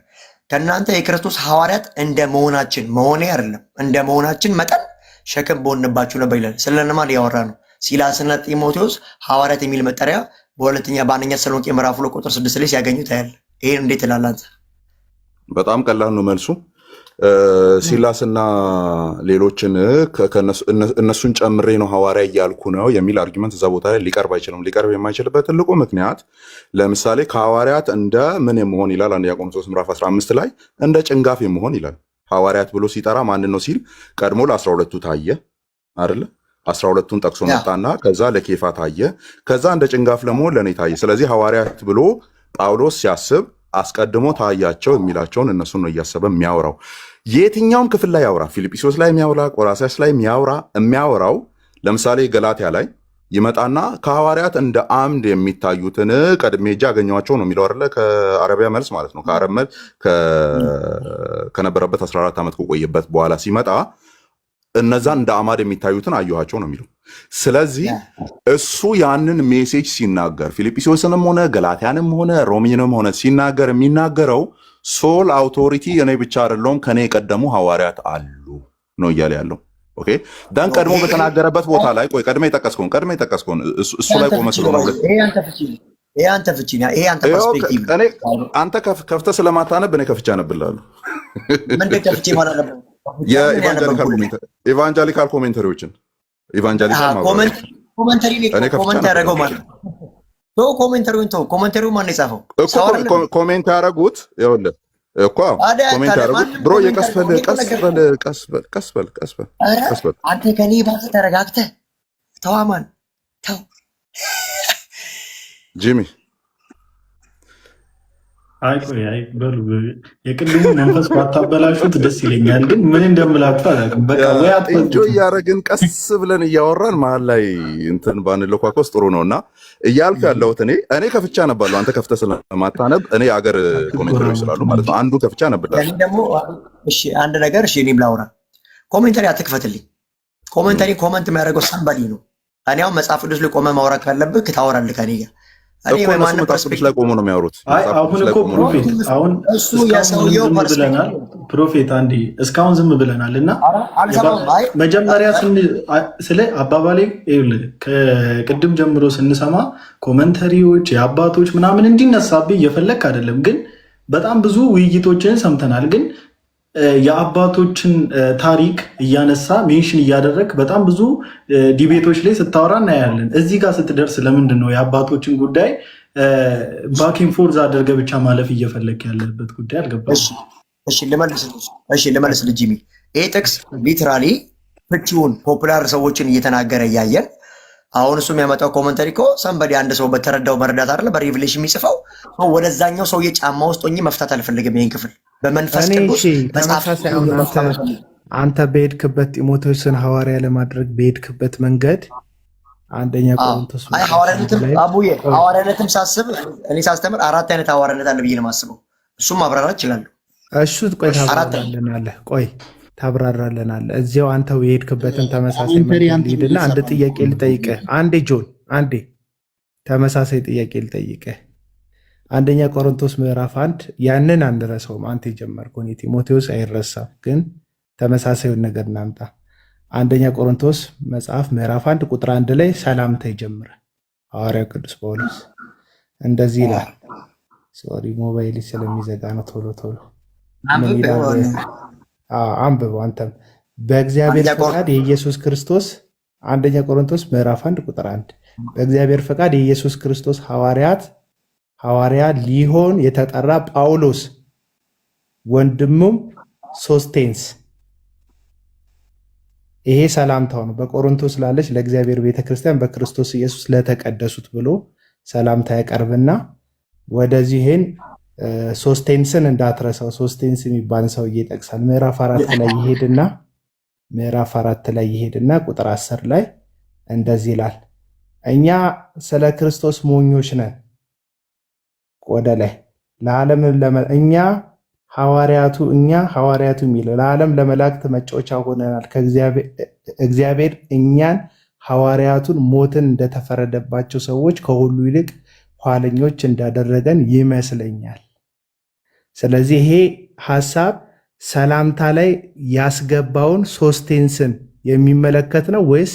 ከእናንተ የክርስቶስ ሐዋርያት እንደ መሆናችን መሆኔ አይደለም እንደ መሆናችን መጠን ሸክም በሆንባችሁ ነበር ይላል። ስለነማን ያወራ ነው? ሲላስና ጢሞቴዎስ ሐዋርያት የሚል መጠሪያ በአንደኛ ተሰሎንቄ ምዕራፍ 2 ቁጥር 6 ላይ ሲያገኙ ታያል። ይሄን እንዴት ትላለህ አንተ? በጣም ቀላል ነው መልሱ። ሲላስና ሌሎችን እነሱን ጨምሬ ነው ሐዋርያ እያልኩ ነው የሚል አርጊመንት እዛ ቦታ ላይ ሊቀርብ አይችልም። ሊቀርብ የማይችልበት ትልቁ ምክንያት ለምሳሌ ከሐዋርያት እንደ ምን የመሆን ይላል አንደኛ ቆሮንቶስ ምዕራፍ 15 ላይ እንደ ጭንጋፍ የመሆን ይላል። ሐዋርያት ብሎ ሲጠራ ማንን ነው ሲል ቀድሞ ለ12ቱ ታየ አይደለ? 12ቱን ጠቅሶ መጣና ከዛ ለኬፋ ታየ፣ ከዛ እንደ ጭንጋፍ ለመሆን ለኔ ታየ። ስለዚህ ሐዋርያት ብሎ ጳውሎስ ሲያስብ አስቀድሞ ታያቸው የሚላቸውን እነሱን ነው እያሰበ የሚያወራው። የትኛውም ክፍል ላይ ያወራ፣ ፊልጵስዩስ ላይ የሚያወራ፣ ቆላስይስ ላይ የሚያወራው ለምሳሌ ገላትያ ላይ ይመጣና ከሐዋርያት እንደ አምድ የሚታዩትን ቀድሜ እጅ አገኘኋቸው ነው የሚለው አይደለ? ከአረቢያ መልስ ማለት ነው። ከአረብ መልስ ከነበረበት 14 ዓመት ከቆየበት በኋላ ሲመጣ እነዛን እንደ አማድ የሚታዩትን አየኋቸው ነው የሚለው። ስለዚህ እሱ ያንን ሜሴጅ ሲናገር ፊልጵስዩስንም ሆነ ገላትያንም ሆነ ሮሜንም ሆነ ሲናገር የሚናገረው ሶል አውቶሪቲ እኔ ብቻ አይደለሁም ከኔ የቀደሙ ሐዋርያት አሉ ነው እያለ ያለው። ኦኬ ዳን ቀድሞ በተናገረበት ቦታ ላይ ቆይ ቀድሜ የጠቀስከውን እሱ ላይ ቆመ ስለሆነ ይሄ አንተ ፍቺ ነው። ይሄ አንተ ፐርስፔክቲቭ ነው። አንተ ከፍተህ ስለማታነብ እኔ ከፍቼ አነብልሃለሁ። ምን ከፍቼ ማለት ነው? የኢቫንጀሊካል ኮሜንተሪዎችን ኮሜንት ያደረገው ማለት ነው። ኮሜንተሪው ማን የጻፈው? ኮሜንት ያደረጉት ይኸውልህ እኮ ኮሜንት ያደረጉት ብሮ ቀስበል አንተ ከኔ ባሰ ተረጋግተህ ተዋማን ተው ጂሚ በሉ የቅድሙ መንፈስ ባታበላሹት ደስ ይለኛል፣ ግን ምን እንደምላችሁ አላውቅም። በቃ ወይ እንጆ እያደረግን ቀስ ብለን እያወራን መሀል ላይ እንትን ባንለኳኮስ ጥሩ ነው። እና እያልኩ ያለሁት እኔ ከፍቻ ነባለሁ። አንተ ከፍተህ ስለማታነብ እኔ የአገር ኮሜንተሪዎች ስላሉ ማለት ነው አንዱ ከፍቻ ነብላለሁ። ደግሞ እሺ አንድ ነገር እኔም ላውራ። ኮሜንተሪ አትክፈትልኝ። ኮመንት የሚያደርገው ሰንበዲ ነው። እኔ አሁን መጽሐፍ ቅዱስ ላይ ቆመህ ማውራት ካለብህ ታወራለህ ከኔ ጋር ማንም ፐርስፔክቲቭ ላይ ቆሞ ነው የሚያወሩት። አሁን እኮ ፕሮፌት አሁን ብለናል። ፕሮፌት አንዴ እስካሁን ዝም ብለናል እና መጀመሪያ ስለ አባባሌ ከቅድም ጀምሮ ስንሰማ ኮመንተሪዎች የአባቶች ምናምን እንዲነሳብህ እየፈለግክ አይደለም፣ ግን በጣም ብዙ ውይይቶችን ሰምተናል። ግን የአባቶችን ታሪክ እያነሳ ሜንሽን እያደረግ በጣም ብዙ ዲቤቶች ላይ ስታወራ እናያለን። እዚህ ጋር ስትደርስ ለምንድን ነው የአባቶችን ጉዳይ ባኪን ፎርዝ አድርገ ብቻ ማለፍ እየፈለግ ያለበት ጉዳይ አልገባም። እሺ ልመልስ ልጅሚ ይሄ ጥቅስ ሊትራሊ ፍቺውን ፖፑላር ሰዎችን እየተናገረ እያየን አሁን እሱ የሚያመጣው ኮመንተሪ እኮ ሰንበዲ አንድ ሰው በተረዳው መረዳት አይደለ በሪቪሌሽን የሚጽፈው ወደዛኛው ሰውዬ ጫማ ውስጥ ሆኜ መፍታት አልፈልግም። ይሄን ክፍል በመንፈስ ቅዱስ አንተ በሄድክበት ጢሞቴዎስን ሐዋርያ ለማድረግ በሄድክበት መንገድ አንደኛ ቆሮንቶስ ሐዋርያነትም ሳስብ እኔ ሳስተምር 4 አይነት ሐዋርያነት አለ ብዬ ነው የማስበው። እሱም ማብራራት ይችላል። እሱ ቆይ ታብራራለናለህ። እዚያው አንተው የሄድክበትን ተመሳሳይ መንገድና አንድ ጥያቄ ልጠይቅህ። አንዴ ተመሳሳይ ጥያቄ ልጠይቅህ። አንደኛ ቆሮንቶስ ምዕራፍ 1 ያንን አንረሳውም። አንተ የጀመርከውን የጢሞቴዎስ አይረሳም፣ ግን ተመሳሳዩን ነገር እናምጣ። አንደኛ ቆሮንቶስ መጽሐፍ ምዕራፍ 1 ቁጥር 1 ላይ ሰላምታ ይጀምራል። ሐዋርያው ቅዱስ ጳውሎስ እንደዚህ ይላል። ሶሪ ሞባይል ስለሚዘጋ ነው። ቶሎ አንብበው አንተም። በእግዚአብሔር ፈቃድ የኢየሱስ ክርስቶስ አንደኛ ቆሮንቶስ ምዕራፍ 1 ቁጥር 1 በእግዚአብሔር ፈቃድ የኢየሱስ ክርስቶስ ሐዋርያ ሊሆን የተጠራ ጳውሎስ ወንድሙም ሶስቴንስ። ይሄ ሰላምታው ነው። በቆሮንቶስ ላለች ለእግዚአብሔር ቤተክርስቲያን በክርስቶስ ኢየሱስ ለተቀደሱት ብሎ ሰላምታ ያቀርብና ወደዚህን ሶስቴንስን እንዳትረሳው። ሶስቴንስ የሚባል ሰው ይጠቅሳል። ምዕራፍ 4 ላይ ይሄድና ቁጥር 10 ላይ እንደዚህ ይላል፣ እኛ ስለ ክርስቶስ ሞኞች ነን። ወደ ላይ እኛ ሐዋርያቱ የሚለው ለዓለም ለመላእክት መጫወቻ ሆነናል። እግዚአብሔር እኛን ሐዋርያቱን ሞትን እንደተፈረደባቸው ሰዎች ከሁሉ ይልቅ ኋለኞች እንዳደረገን ይመስለኛል። ስለዚህ ይሄ ሐሳብ ሰላምታ ላይ ያስገባውን ሶስቴንስን የሚመለከት ነው ወይስ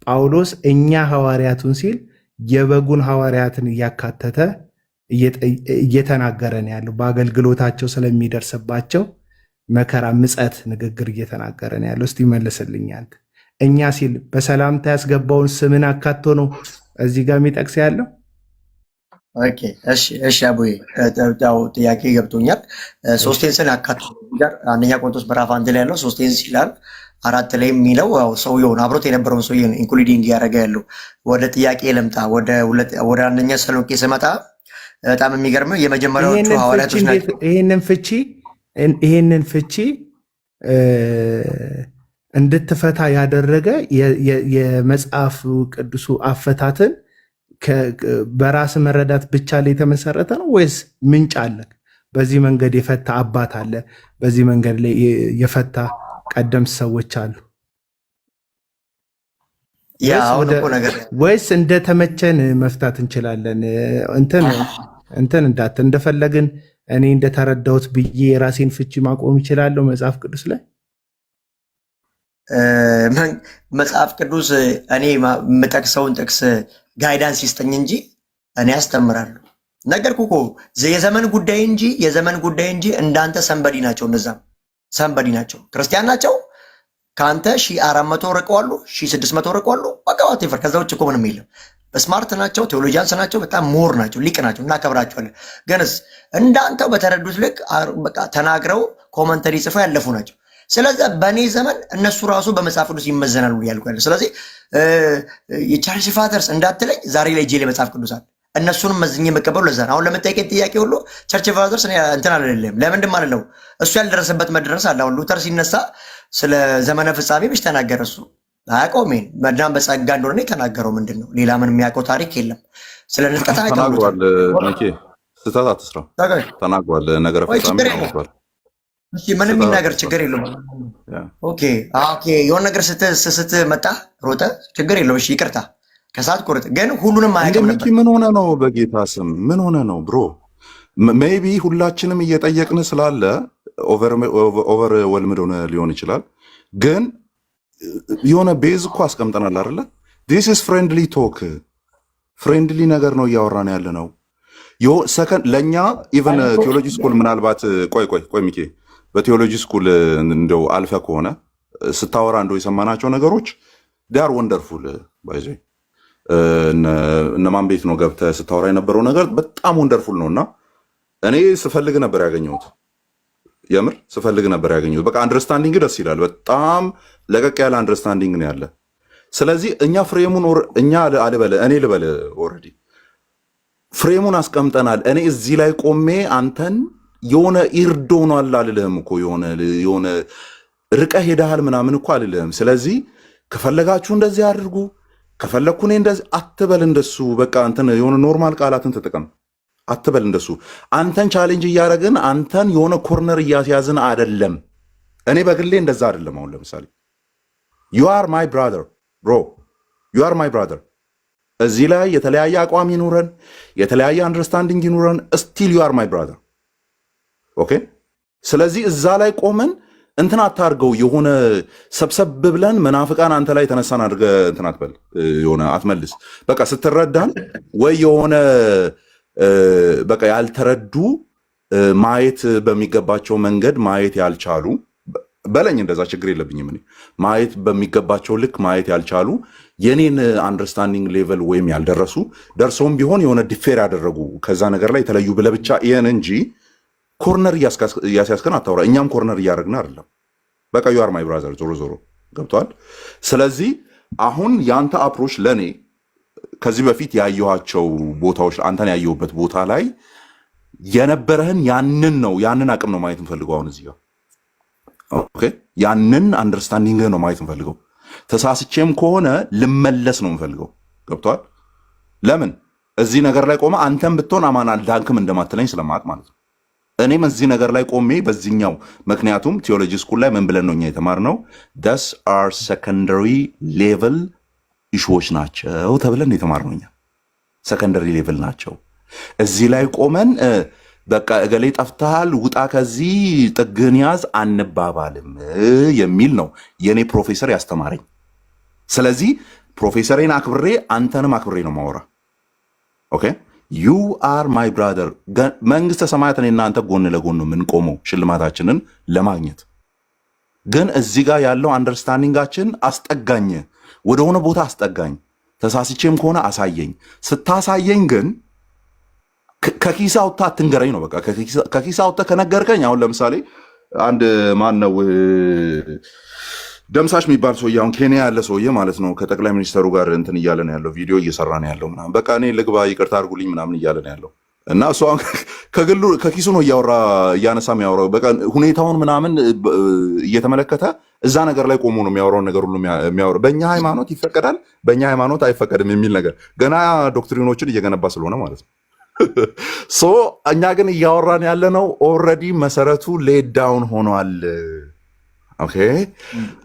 ጳውሎስ እኛ ሐዋርያቱን ሲል የበጉን ሐዋርያትን እያካተተ እየተናገረ ነው ያለው? በአገልግሎታቸው ስለሚደርስባቸው መከራ፣ ምጸት ንግግር እየተናገረ ነው ያለው። እስቲ መልስልኛል። እኛ ሲል በሰላምታ ያስገባውን ስምን አካቶ ነው እዚህ ጋር የሚጠቅስ ያለው? ኦኬ እሺ አቡዬ ጥያቄ ገብቶኛል። ሶስቴንስን አካቶ አንደኛ ቆሮንቶስ ምዕራፍ 1 ላይ ያለው ሶስቴንስ ይላል። 4 ላይ የሚለው ሰውየውን አብሮት የነበረውን ሰውዬውን ኢንክሉዲንግ ያደረገ ያለው። ወደ ጥያቄ ልምጣ። ወደ አንደኛ ተሰሎንቄ ስመጣ በጣም የሚገርመው የመጀመሪያዎቹ ሐዋርያቶች ናቸው። ይሄንን ፍቺ እንድትፈታ ያደረገ የመጽሐፍ ቅዱሱ አፈታትን በራስ መረዳት ብቻ ላይ የተመሰረተ ነው ወይስ ምንጭ አለ? በዚህ መንገድ የፈታ አባት አለ፣ በዚህ መንገድ ላይ የፈታ ቀደምት ሰዎች አሉ? ወይስ እንደተመቸን መፍታት እንችላለን? እንደፈለግን እኔ እንደተረዳሁት ብዬ የራሴን ፍቺ ማቆም ይችላለሁ መጽሐፍ ቅዱስ ላይ? መጽሐፍ ቅዱስ እኔ የምጠቅሰውን ጥቅስ ጋይዳንስ ይስጠኝ እንጂ እኔ አስተምራለሁ። ነገርኩህ እኮ የዘመን ጉዳይ እንጂ እንዳንተ ሰንበዲ ናቸው። እነዛም ሰንበዲ ናቸው፣ ክርስቲያን ናቸው። ከአንተ 1400 ርቀዋሉ፣ 1600 ርቀዋሉ። በቃ ዋቴቨር። ከዛ ውጭ እኮ ምንም የለም። ስማርት ናቸው፣ ቴዎሎጂያንስ ናቸው፣ በጣም ሞር ናቸው፣ ሊቅ ናቸው፣ እናከብራቸዋለን። ግንስ እንዳንተው በተረዱት ልክ በቃ ተናግረው ኮመንተሪ ጽፈው ያለፉ ናቸው። ስለዚህ በእኔ ዘመን እነሱ ራሱ በመጽሐፍ ቅዱስ ይመዘናሉ ያልኩ ያለ። ስለዚህ የቻርልስ ፋተርስ እንዳትለኝ ዛሬ ላይ ጄሌ መጽሐፍ ቅዱስ አለ። እነሱንም መዝኜ የመቀበሉ ለዛ ነው። አሁን ለምጠይቀኝ ጥያቄ ሁሉ ቸርች ፋዘርስ እንትን አለለም። ለምንድን ማለት ነው እሱ ያልደረሰበት መድረስ አለ። አሁን ሉተር ሲነሳ ስለ ዘመነ ፍጻሜ ብቻ ተናገረ። እሱ አያውቀውም። መዳን በጸጋ እንደሆነ የተናገረው ምንድን ነው? ሌላ ምን የሚያውቀው ታሪክ የለም። ስለ ንጥቀት ተናግሯል። ስህተት አትስራ ተናግሯል። ነገረ ፍጻሜ ተናግሯል። ምንም የሚናገር ችግር የለውም። ኦኬ የሆነ ነገር ስትመጣ ሮጠ ችግር የለውም። እሺ ይቅርታ ከሰዓት ቁርጥ ግን ሁሉንም አያውቅም ነበር። ምን ሆነ ነው? በጌታ ስም ምን ሆነ ነው ብሮ? ሜይቢ ሁላችንም እየጠየቅን ስላለ ኦቨር ወልምድ ሆነ ሊሆን ይችላል። ግን የሆነ ቤዝ እኮ አስቀምጠናል አይደለ? ዲስ ኢዝ ፍሬንድሊ ቶክ፣ ፍሬንድሊ ነገር ነው እያወራን ያለ ነው። ሰከንድ ለእኛ ኢቨን ቴዎሎጂ ስኩል ምናልባት ቆይ ሚኬ በቴዎሎጂ ስኩል እንደው አልፈ ከሆነ ስታወራ እንደው የሰማናቸው ነገሮች ዳር ወንደርፉል ባይዘ እነማን ቤት ነው ገብተህ ስታወራ የነበረው ነገር በጣም ወንደርፉል ነውና እኔ ስፈልግ ነበር ያገኘሁት። የምር ስፈልግ ነበር ያገኘሁት። በቃ አንደርስታንዲንግ ደስ ይላል። በጣም ለቀቅ ያለ አንደርስታንዲንግ ነው ያለ። ስለዚህ እኛ ፍሬሙን እኔ ልበል ኦልሬዲ ፍሬሙን አስቀምጠናል። እኔ እዚህ ላይ ቆሜ አንተን የሆነ ኢርዶ ነው አልልህም እኮ የሆነ ርቀህ ሄደሃል ምናምን እኮ አልልህም። ስለዚህ ከፈለጋችሁ እንደዚህ አድርጉ፣ ከፈለግኩ እኔ እንደዚህ አትበል። እንደሱ በቃ አንተን የሆነ ኖርማል ቃላትን ተጠቀም አትበል። እንደሱ አንተን ቻሌንጅ እያደረግን አንተን የሆነ ኮርነር እያስያዝን አይደለም። እኔ በግሌ እንደዛ አይደለም። አሁን ለምሳሌ you are my brother bro you are my brother እዚህ ላይ የተለያየ አቋም ይኑረን፣ የተለያየ አንደርስታንዲንግ ይኑረን፣ still you are my brother ኦኬ። ስለዚህ እዛ ላይ ቆመን እንትን አታርገው። የሆነ ሰብሰብ ብለን መናፍቃን አንተ ላይ ተነሳን አድርገህ እንትን አትበል፣ የሆነ አትመልስ። በቃ ስትረዳን ወይ የሆነ በቃ ያልተረዱ ማየት በሚገባቸው መንገድ ማየት ያልቻሉ በለኝ፣ እንደዛ ችግር የለብኝም። እኔ ማየት በሚገባቸው ልክ ማየት ያልቻሉ የኔን አንደርስታንዲንግ ሌቨል ወይም ያልደረሱ ደርሰውም ቢሆን የሆነ ዲፌር ያደረጉ ከዛ ነገር ላይ የተለዩ ብለህ ብቻ ይሄን እንጂ ኮርነር እያስያዝከን አታውራ። እኛም ኮርነር እያደረግን አይደለም። በቃ ዩ አር ማይ ብራዘር ዞሮ ዞሮ ገብቷል። ስለዚህ አሁን ያንተ አፕሮች ለኔ ከዚህ በፊት ያየኋቸው ቦታዎች አንተን ያየሁበት ቦታ ላይ የነበረህን ያንን አቅም ነው ማየት እንፈልገው። አሁን እዚህ ጋር ኦኬ፣ ያንን አንደርስታንዲንግ ነው ማየት እንፈልገው። ተሳስቼም ከሆነ ልመለስ ነው እንፈልገው። ገብቷል። ለምን እዚህ ነገር ላይ ቆመ አንተም ብትሆን አማን አልዳንክም እንደማትለኝ ስለማቅ ማለት ነው። እኔም እዚህ ነገር ላይ ቆሜ በዚህኛው ምክንያቱም ቴዎሎጂ ስኩል ላይ ምን ብለን ነው እኛ የተማርነው? thus are secondary level ኢሹዎች ናቸው ተብለን የተማርነው እኛ። ሰከንደሪ ሌቭል ናቸው። እዚህ ላይ ቆመን በቃ እገሌ ጠፍተሃል ውጣ ከዚህ ጥግን ያዝ አንባባልም የሚል ነው የኔ ፕሮፌሰር ያስተማረኝ። ስለዚህ ፕሮፌሰሬን አክብሬ አንተንም አክብሬ ነው ማወራ። ኦኬ ዩ አር ማይ ብራዘር። መንግስተ ሰማያት እኔና አንተ ጎን ለጎን ነው የምንቆመው ሽልማታችንን ለማግኘት። ግን እዚህ ጋር ያለው አንደርስታንዲንጋችን አስጠጋኝ፣ ወደሆነ ቦታ አስጠጋኝ። ተሳስቼም ከሆነ አሳየኝ። ስታሳየኝ ግን ከኪሳ አውጥተህ አትንገረኝ ነው። በቃ ከኪሳ አውጥተህ ከነገርከኝ አሁን ለምሳሌ አንድ ማን ነው ደምሳሽ የሚባል ሰውዬ አሁን ኬንያ ያለ ሰውዬ ማለት ነው ከጠቅላይ ሚኒስተሩ ጋር እንትን እያለ ነው ያለው፣ ቪዲዮ እየሰራ ነው ያለው ምናምን። በቃ እኔ ልግባ ይቅርታ አድርጉልኝ ምናምን እያለ ነው ያለው እና እሱ አሁን ከኪሱ ነው እያነሳ የሚያወራው። በቃ ሁኔታውን ምናምን እየተመለከተ እዛ ነገር ላይ ቆሞ ነው የሚያወራውን ነገር ሁሉ የሚያወራው። በእኛ ሃይማኖት ይፈቀዳል፣ በእኛ ሃይማኖት አይፈቀድም የሚል ነገር ገና ዶክትሪኖችን እየገነባ ስለሆነ ማለት ነው። ሶ እኛ ግን እያወራን ያለ ነው ኦልሬዲ መሰረቱ ሌድ ዳውን ሆኗል። ኦኬ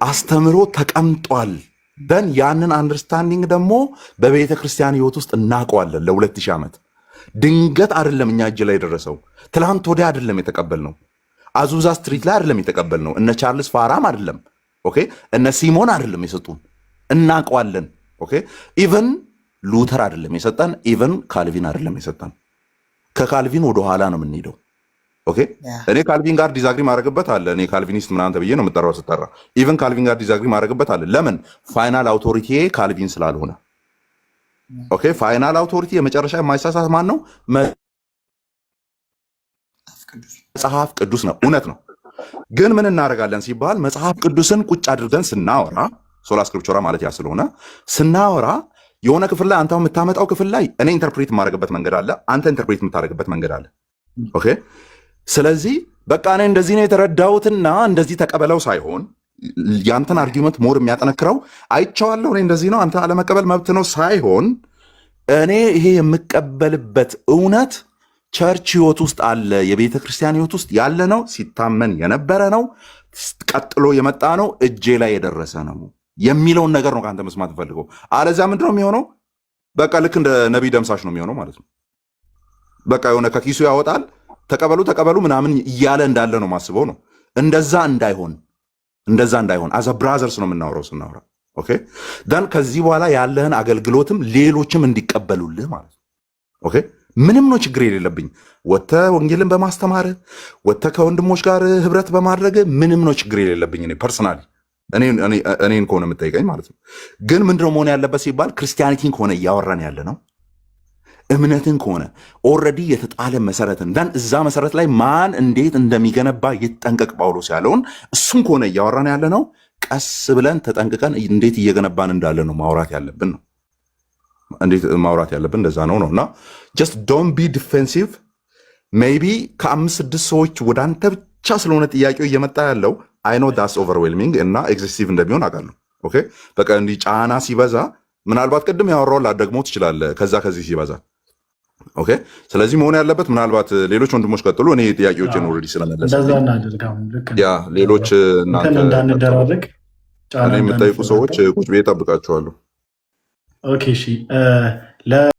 አስተምሮ ተቀምጧል። ደን ያንን አንደርስታንዲንግ ደግሞ በቤተ ክርስቲያን ህይወት ውስጥ እናውቀዋለን ለ2000 ዓመት። ድንገት አይደለም እኛ እጅ ላይ ደረሰው። ትላንት ወዲያ አይደለም የተቀበልነው። አዙዛ ስትሪት ላይ አይደለም የተቀበልነው። እነ ቻርልስ ፋራም አይደለም ኦኬ፣ እነ ሲሞን አይደለም የሰጡን። እናውቀዋለን ኦኬ። ኢቨን ሉተር አይደለም የሰጠን። ኢቨን ካልቪን አይደለም የሰጠን። ከካልቪን ወደ ኋላ ነው የምንሄደው ኦኬ። እኔ ካልቪን ጋር ዲዛግሪ ማድረግበት አለ። እኔ ካልቪኒስት ምናምን ተብዬ ነው የምጠራው ስጠራ። ኢቨን ካልቪን ጋር ዲዛግሪ ማድረግበት አለ። ለምን? ፋይናል አውቶሪቲ ካልቪን ስላልሆነ ኦኬ። ፋይናል አውቶሪቲ የመጨረሻ የማይሳሳት ማን ነው? መጽሐፍ ቅዱስ ነው። እውነት ነው። ግን ምን እናደርጋለን ሲባል መጽሐፍ ቅዱስን ቁጭ አድርገን ስናወራ ሶላ ስክሪፕቸራ ማለት ያ ስለሆነ ስናወራ የሆነ ክፍል ላይ አንተ የምታመጣው ክፍል ላይ እኔ ኢንተርፕሬት የማደርግበት መንገድ አለ፣ አንተ ኢንተርፕሬት የምታደርግበት መንገድ አለ ኦኬ። ስለዚህ በቃ እኔ እንደዚህ ነው የተረዳሁትና እንደዚህ ተቀበለው ሳይሆን ያንተን አርጊመንት ሞር የሚያጠነክረው አይቼዋለሁ እኔ እንደዚህ ነው አንተ አለመቀበል መብት ነው ሳይሆን እኔ ይሄ የምቀበልበት እውነት ቸርች ህይወት ውስጥ አለ፣ የቤተ ክርስቲያን ህይወት ውስጥ ያለ ነው፣ ሲታመን የነበረ ነው፣ ቀጥሎ የመጣ ነው፣ እጄ ላይ የደረሰ ነው የሚለውን ነገር ነው ከአንተ መስማት ፈልገው። አለዚያ ምንድን ነው የሚሆነው? በቃ ልክ እንደ ነቢይ ደምሳሽ ነው የሚሆነው ማለት ነው። በቃ የሆነ ከኪሱ ያወጣል ተቀበሉ ተቀበሉ ምናምን እያለ እንዳለ ነው ማስበው ነው። እንደዛ እንዳይሆን አዘ ብራዘርስ ነው የምናወራው ስናወራ ኦኬ። ደን ከዚህ በኋላ ያለህን አገልግሎትም ሌሎችም እንዲቀበሉልህ ማለት ነው ኦኬ። ምንም ነው ችግር የሌለብኝ። ወጥተህ ወንጌልን በማስተማር ወጥተህ ከወንድሞች ጋር ህብረት በማድረግ ምንም ነው ችግር የሌለብኝ። እኔ ፐርሰናሊ እኔን ከሆነ የምጠይቀኝ ማለት ነው። ግን ምንድነው መሆን ያለበት ሲባል ክርስቲያኒቲን ከሆነ እያወራን ያለ ነው፣ እምነትን ከሆነ ኦልሬዲ የተጣለ መሰረትን ዳን እዛ መሰረት ላይ ማን እንዴት እንደሚገነባ ይጠንቀቅ ጳውሎስ ያለውን እሱም ከሆነ እያወራን ያለ ነው። ቀስ ብለን ተጠንቅቀን እንዴት እየገነባን እንዳለ ነው ማውራት ያለብን ነው። እንዴት ማውራት ያለብን እንደዛ ነው እና ጀስት ዶንት ቢ ዲፌንሲቭ። ሜይቢ ከ5-6 ሰዎች ወደ አንተ ብቻ ስለሆነ ጥያቄው እየመጣ ያለው አይ ኖ ዳትስ ኦቨርዌልሚንግ እና ኤክሴሲቭ እንደሚሆን አውቃለሁ። ኦኬ በቃ እንዲህ ጫና ሲበዛ ምናልባት ቅድም ያወራው ላደግሞ ትችላለህ ከዛ ከዚህ ሲበዛ ኦኬ። ስለዚህ መሆን ያለበት ምናልባት ሌሎች ወንድሞች ቀጥሉ። እኔ ጥያቄዎችን ኦልሬዲ ስለመለሰ ያ ሌሎች እንዳንደራረግ እኔ የምጠይቁ ሰዎች ቁጭ ብዬ እጠብቃቸዋለሁ። ኦኬ እሺ